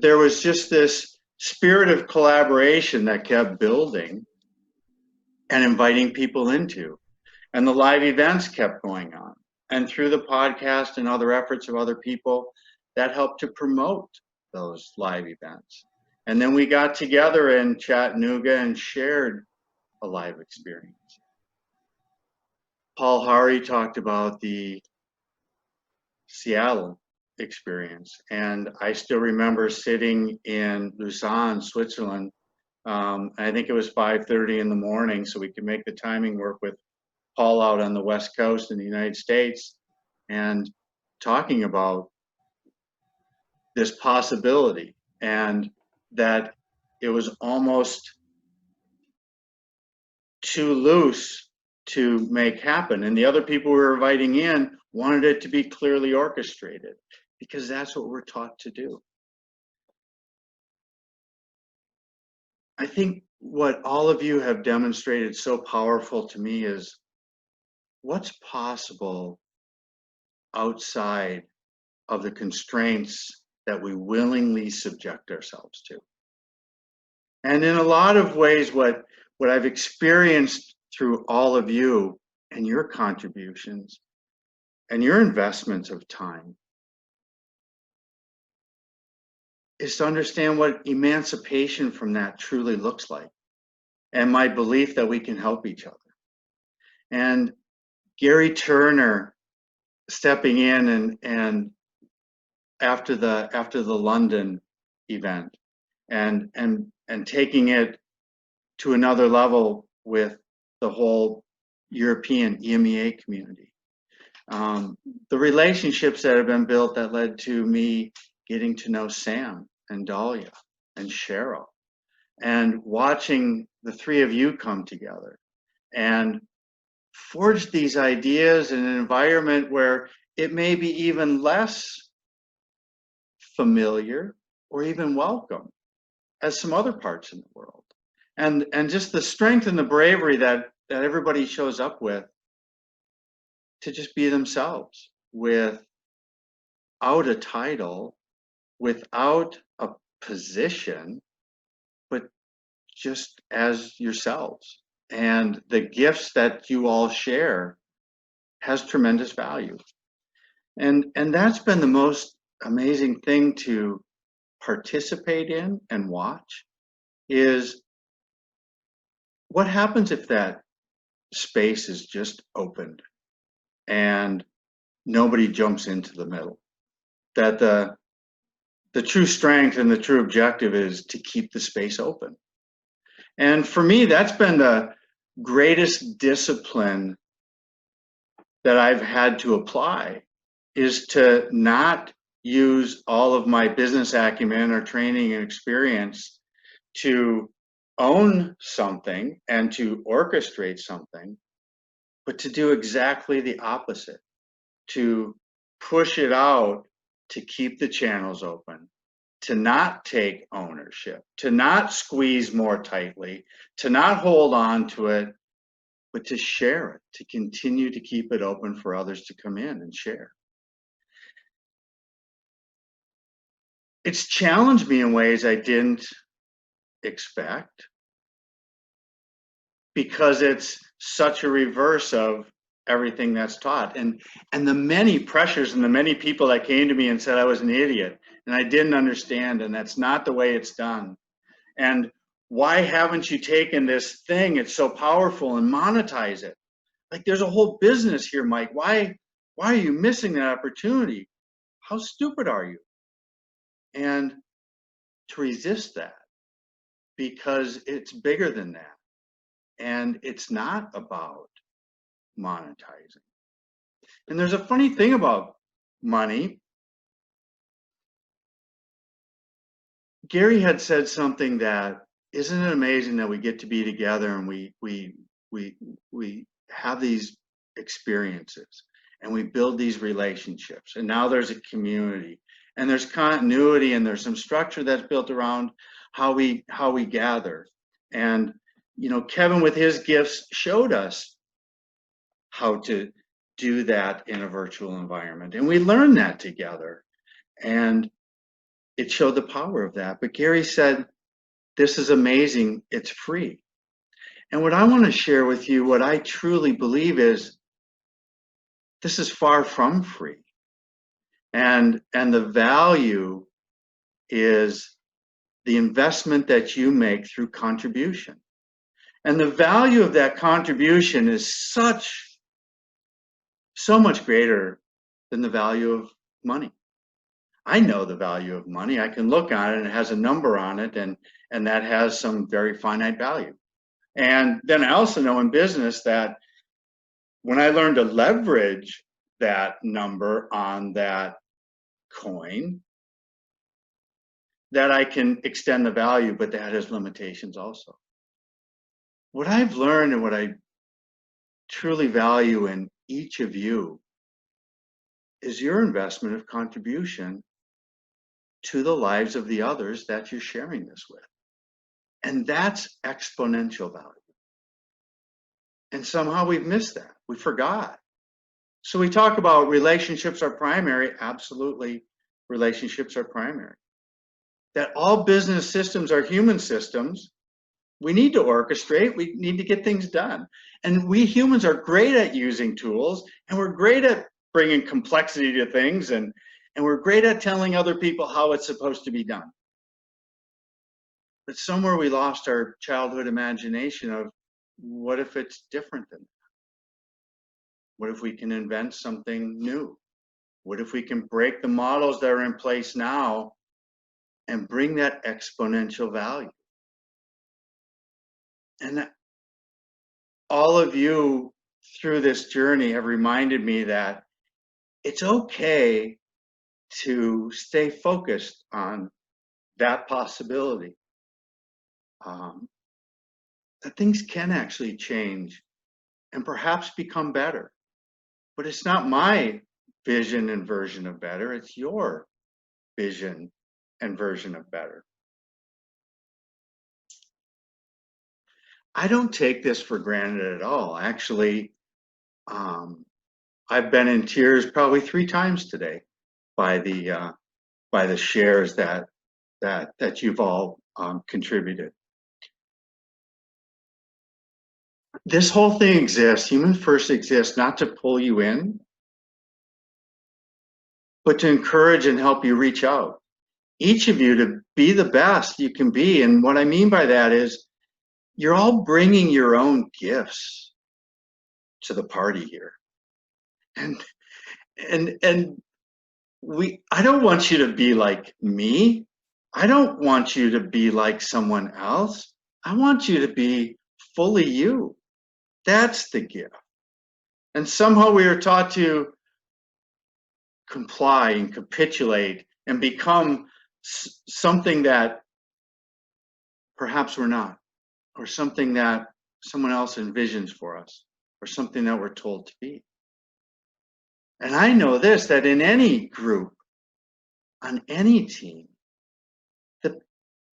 there was just this spirit of collaboration that kept building and inviting people into, and the live events kept going on, and through the podcast and other efforts of other people that helped to promote those live events. And then we got together in Chattanooga and shared a live experience. Paul Hari talked about the Seattle experience, and I still remember sitting in Lausanne, Switzerland. I think it was 5:30 in the morning, so we could make the timing work, with Paul out on the West Coast in the United States, and talking about this possibility. And that it was almost too loose to make happen. And the other people we were inviting in wanted it to be clearly orchestrated, because that's what we're taught to do. I think what all of you have demonstrated so powerful to me is what's possible outside of the constraints that we willingly subject ourselves to. And in a lot of ways, what I've experienced through all of you and your contributions and your investments of time is to understand what emancipation from that truly looks like, and my belief that we can help each other. And Gary Turner stepping in and after the London event and taking it to another level with the whole European EMEA community. The relationships that have been built that led to me getting to know Sam and Dahlia and Cheryl, and watching the three of you come together and forge these ideas in an environment where it may be even less familiar or even welcome as some other parts in the world. And just the strength and the bravery that everybody shows up with to just be themselves without a title, without a position, but just as yourselves. And the gifts that you all share has tremendous value. And that's been the most amazing thing to participate in and watch, is what happens if that space is just opened and nobody jumps into the middle. That the true strength and the true objective is to keep the space open. And for me, that's been the greatest discipline that I've had to apply, is to not use all of my business acumen or training and experience to own something and to orchestrate something, but to do exactly the opposite, to push it out, to keep the channels open, to not take ownership, to not squeeze more tightly, to not hold on to it, but to share it, to continue to keep it open for others to come in and share. It's challenged me in ways I didn't expect, because it's such a reverse of everything that's taught. And the many pressures and the many people that came to me and said I was an idiot and I didn't understand, and that's not the way it's done. And why haven't you taken this thing, it's so powerful, and monetize it? Like, there's a whole business here, Mike. Why are you missing that opportunity? How stupid are you? And to resist that, because it's bigger than that. And it's not about monetizing. And there's a funny thing about money. Gary had said something that, isn't it amazing that we get to be together and we have these experiences and we build these relationships, and now there's a community and there's continuity and there's some structure that's built around how we gather. And you know, Kevin with his gifts showed us how to do that in a virtual environment, and we learned that together, and it showed the power of that. But Gary said, this is amazing, it's free. And what I want to share with you, what I truly believe is, this is far from free. And the value is the investment that you make through contribution. And the value of that contribution is so much greater than the value of money. I know the value of money. I can look on it and it has a number on it, and that has some very finite value. And then I also know in business that when I learned to leverage that number on that coin, that I can extend the value, but that has limitations also. What I've learned and what I truly value in each of you is your investment of contribution to the lives of the others that you're sharing this with. And that's exponential value. And somehow we've missed that. We forgot. So we talk about relationships are primary. Absolutely, relationships are primary. That all business systems are human systems. We need to orchestrate. We need to get things done. And we humans are great at using tools, and we're great at bringing complexity to things, and we're great at telling other people how it's supposed to be done. But somewhere we lost our childhood imagination of what if it's different than that? What if we can invent something new? What if we can break the models that are in place now and bring that exponential value? And all of you through this journey have reminded me that it's okay to stay focused on that possibility. That things can actually change and perhaps become better. But it's not my vision and version of better, it's your vision and version of better. I don't take this for granted at all. Actually, I've been in tears probably 3 times today by the shares that you've all contributed. This whole thing exists, HumansFirst exists not to pull you in, but to encourage and help you reach out. Each of you to be the best you can be. And what I mean by that is you're all bringing your own gifts to the party here. And I don't want you to be like me. I don't want you to be like someone else. I want you to be fully you. That's the gift. And somehow we are taught to comply and capitulate and become something that perhaps we're not, or something that someone else envisions for us, or something that we're told to be. And I know this, that in any group, on any team, the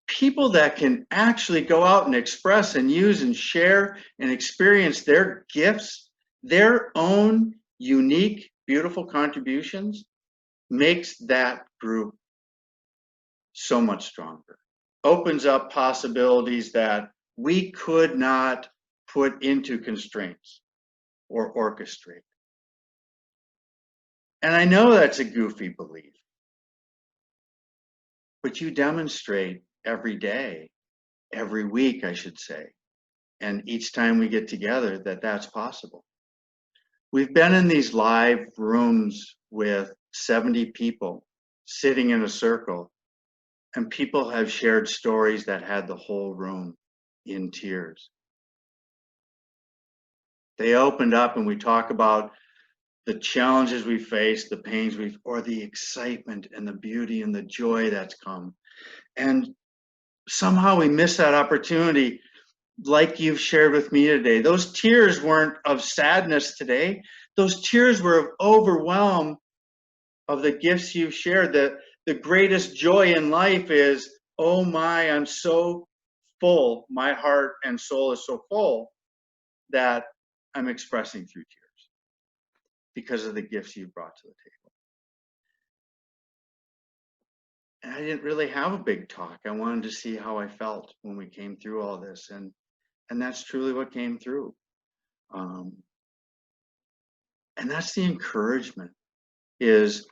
people that can actually go out and express and use and share and experience their gifts, their own unique, beautiful contributions, makes that group so much stronger. Opens up possibilities that we could not put into constraints or orchestrate. And I know that's a goofy belief, but you demonstrate every day, every week, I should say, and each time we get together that that's possible. We've been in these live rooms with 70 people sitting in a circle, and people have shared stories that had the whole room in tears. They opened up and we talk about the challenges we face, the pains or the excitement and the beauty and the joy that's come. And somehow we miss that opportunity, like you've shared with me today. Those tears weren't of sadness today. Those tears were of overwhelm of the gifts you've shared. The greatest joy in life is, oh my, I'm so full. My heart and soul is so full that I'm expressing through tears because of the gifts you've brought to the table. And I didn't really have a big talk. I wanted to see how I felt when we came through all this. And that's truly what came through. And that's the encouragement, is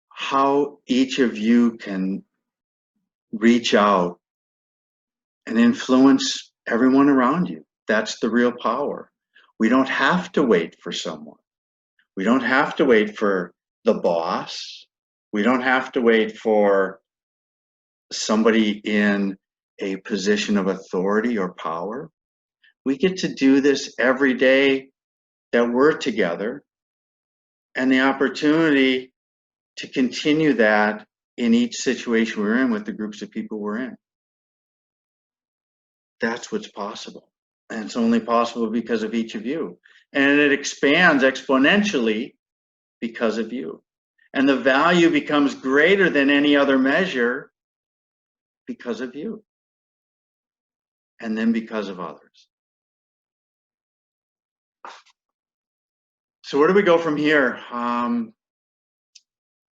how each of you can reach out and influence everyone around you. That's the real power. We don't have to wait for someone. We don't have to wait for the boss. We don't have to wait for somebody in a position of authority or power. We get to do this every day that we're together, and the opportunity to continue that in each situation we're in with the groups of people we're in. That's what's possible. And it's only possible because of each of you. And it expands exponentially because of you. And the value becomes greater than any other measure because of you. And then because of others. So where do we go from here?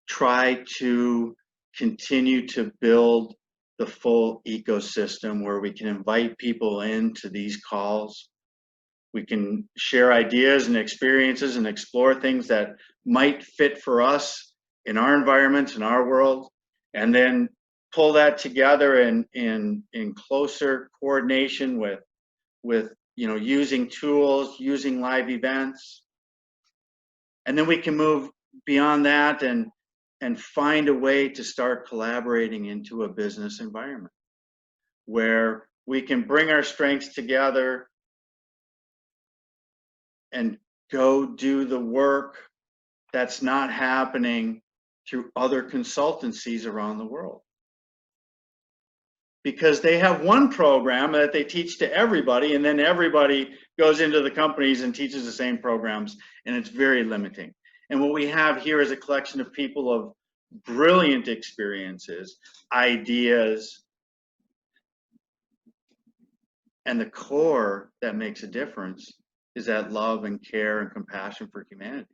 Try to continue to build the full ecosystem where we can invite people into these calls. We can share ideas and experiences and explore things that might fit for us in our environments, in our world, and then pull that together in closer coordination with using tools, using live events. And then we can move beyond that and find a way to start collaborating into a business environment where we can bring our strengths together and go do the work that's not happening through other consultancies around the world. Because they have one program that they teach to everybody, and then everybody goes into the companies and teaches the same programs, and it's very limiting. And what we have here is a collection of people of brilliant experiences, ideas, and the core that makes a difference is that love and care and compassion for humanity.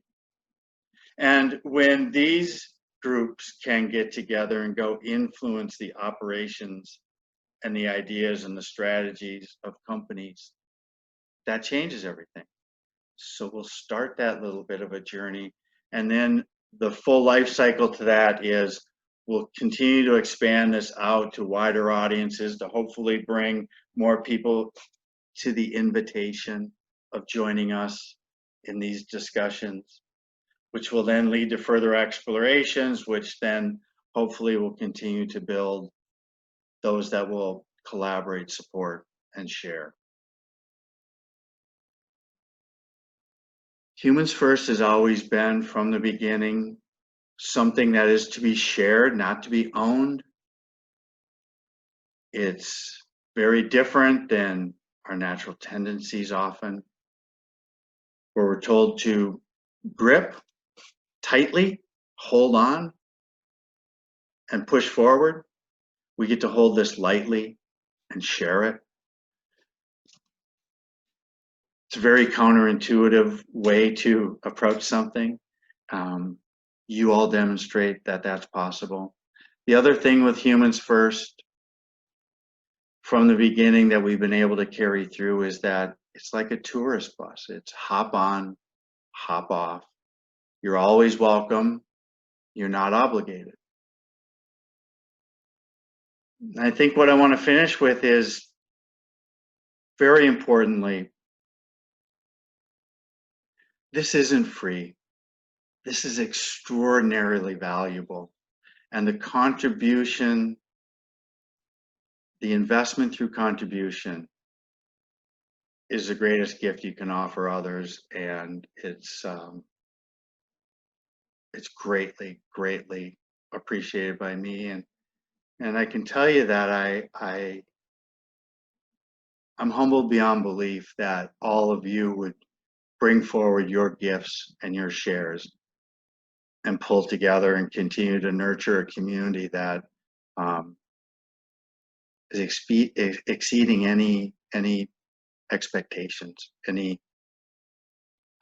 And when these groups can get together and go influence the operations and the ideas and the strategies of companies, that changes everything. So we'll start that little bit of a journey, and then the full life cycle to that is we'll continue to expand this out to wider audiences to hopefully bring more people to the invitation of joining us in these discussions, which will then lead to further explorations, which then hopefully will continue to build those that will collaborate, support, and share. Humans First has always been, from the beginning, something that is to be shared, not to be owned. It's very different than our natural tendencies often, where we're told to grip tightly, hold on, and push forward. We get to hold this lightly and share it. It's a very counterintuitive way to approach something. You all demonstrate that that's possible. The other thing with Humans First, from the beginning, that we've been able to carry through is that it's like a tourist bus. It's hop on, hop off. You're always welcome. You're not obligated. And I think what I want to finish with is, very importantly, this isn't free. This is extraordinarily valuable. And the contribution, the investment through contribution, is the greatest gift you can offer others. And it's greatly, greatly appreciated by me. And I can tell you that I'm humbled beyond belief that all of you would bring forward your gifts and your shares and pull together and continue to nurture a community that is exceeding any expectations, any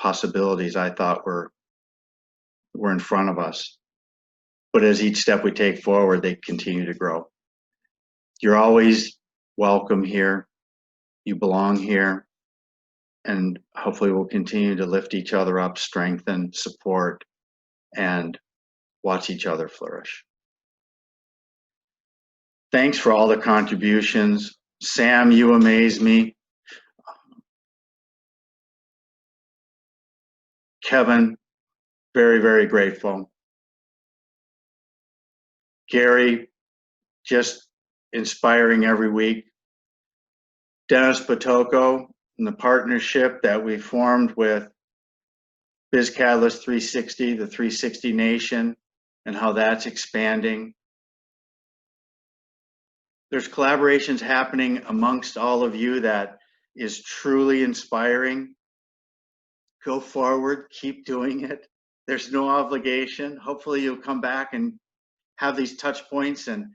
possibilities I thought were in front of us. But as each step we take forward, they continue to grow. You're always welcome here. You belong here. And hopefully we'll continue to lift each other up, strengthen, support, and watch each other flourish. Thanks for all the contributions. Sam, you amaze me. Kevin, very, very grateful. Gary, just inspiring every week. Dennis Potoko and the partnership that we formed with Biz Catalyst 360, the 360 Nation, and how that's expanding. there's collaborations happening amongst all of you that is truly inspiring. Go forward, keep doing it. There's no obligation. Hopefully you'll come back and have these touch points and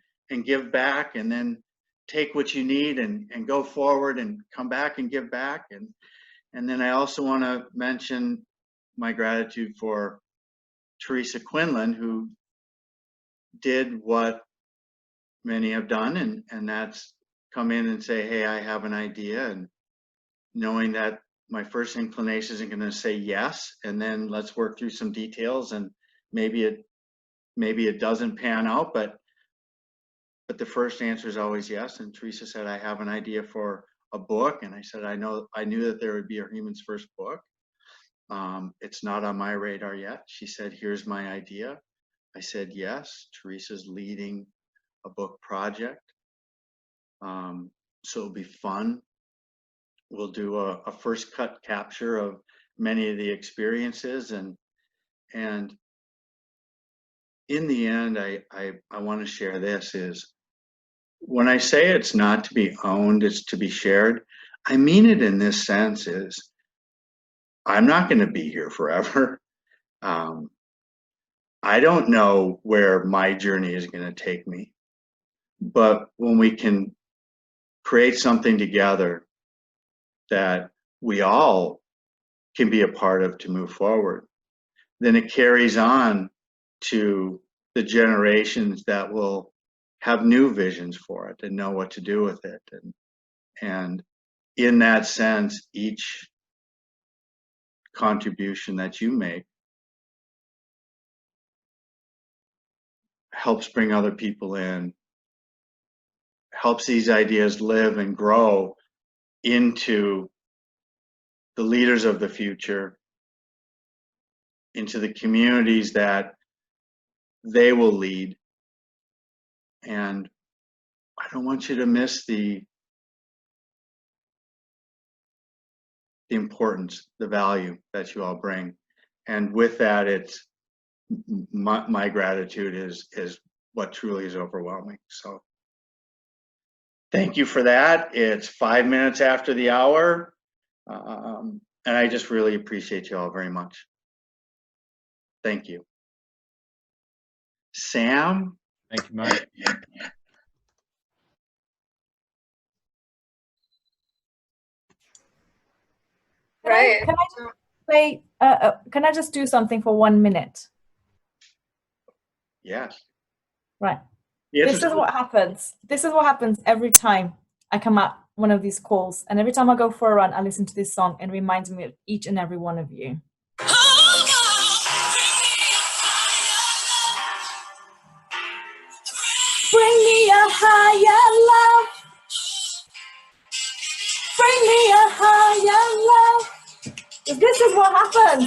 give back, and then take what you need and go forward and come back and give back. And then I also want to mention my gratitude for Teresa Quinlan, who did what many have done, and that's come in and say, hey, I have an idea, and knowing that my first inclination isn't going to say yes, and then let's work through some details, and maybe it doesn't pan out, but the first answer is always yes. And Teresa said, I have an idea for a book, and I said, I knew that there would be a Humans First book. It's not on my radar yet. She said, here's my idea. I said, yes. Teresa's leading a book project, so it'll be fun. We'll do a first cut capture of many of the experiences, and in the end, I want to share this is, when I say it's not to be owned, it's to be shared, I mean it in this sense is, I'm not going to be here forever. I don't know where my journey is going to take me, but when we can create something together that we all can be a part of to move forward, then it carries on to the generations that will have new visions for it and know what to do with it. And in that sense, each contribution that you make helps bring other people in, helps these ideas live and grow into the leaders of the future, into the communities that they will lead. And I don't want you to miss the importance, the value that you all bring. And with that, it's my gratitude is what truly is overwhelming. So thank you for that. It's 5 minutes after the hour. And I just really appreciate you all very much. Thank you. Sam? Thank you, Mike. Right. Can I just play? Can I just do something for 1 minute? Yes. Right. Yes. This is what happens. This is what happens every time I come out one of these calls, and every time I go for a run, I listen to this song and it reminds me of each and every one of you. Bring me a higher love. Bring me a higher love. This is what happens.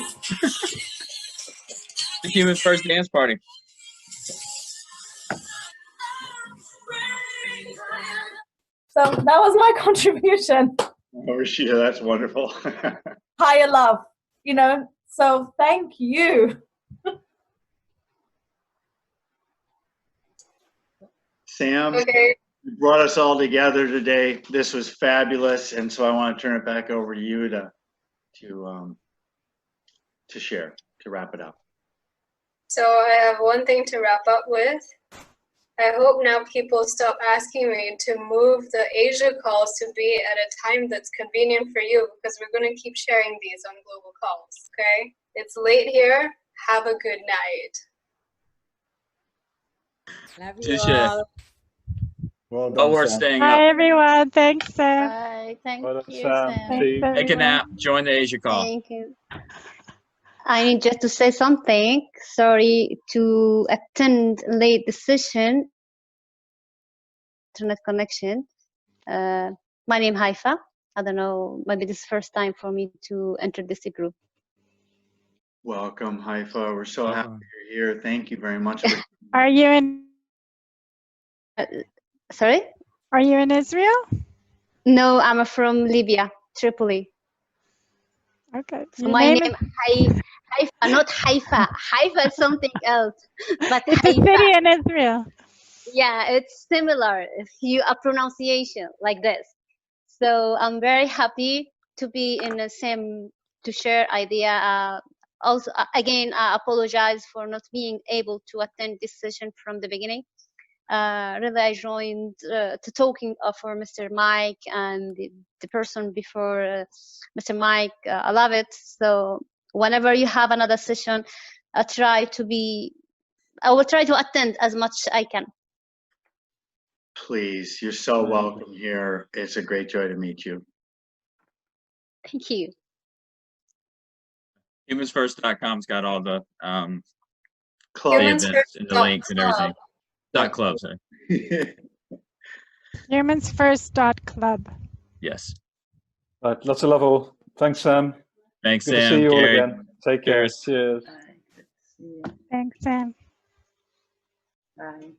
The Humans First dance party. So that was my contribution. Oh, Rashida, that's wonderful. Higher love, you know. So thank you. Sam, Okay. you brought us all together today. This was fabulous, and so I want to turn it back over to you to share, to wrap it up. So I have one thing to wrap up with. I hope now people stop asking me to move the Asia calls to be at a time that's convenient for you, because we're going to keep sharing these on global calls, okay? It's late here. Have a good night. Love you all. Well Oh, done, we're Sam. staying up. Hi, everyone. Thanks, Sam. Bye. Thank Well done, you, Sam. Sam. Steve. Take a nap. Join the Asia call. Thank you. I need just to say something. Sorry to attend late the session. Internet connection. My name Haifa. I don't know, maybe this is first time for me to enter this group. Welcome, Haifa. We're so happy you're here. Thank you very much. For Are you in? Sorry? Are you in Israel? No, I'm from Libya, Tripoli. Okay. So my name Haifa, not Haifa. Haifa is something else. But it's Haifa. a city in Israel. Yeah, it's similar. If you a pronunciation like this. So I'm very happy to be in the same to share idea. Also, again, I apologize for not being able to attend this session from the beginning. Really, I joined to talking for Mr. Mike and the person before Mr. Mike. I love it. So whenever you have another session, I will try to attend as much as I can. Please, you're so welcome here. It's a great joy to meet you. Thank you. HumansFirst.com's got all the Club. the events and the links and everything. .club, sorry. HumansFirst.club. Yes. Right, lots of love all. Thanks, Sam. Thanks, Good Sam. to see you all Gary. again. Take care. Cheers. Cheers. Thanks, Sam. Bye.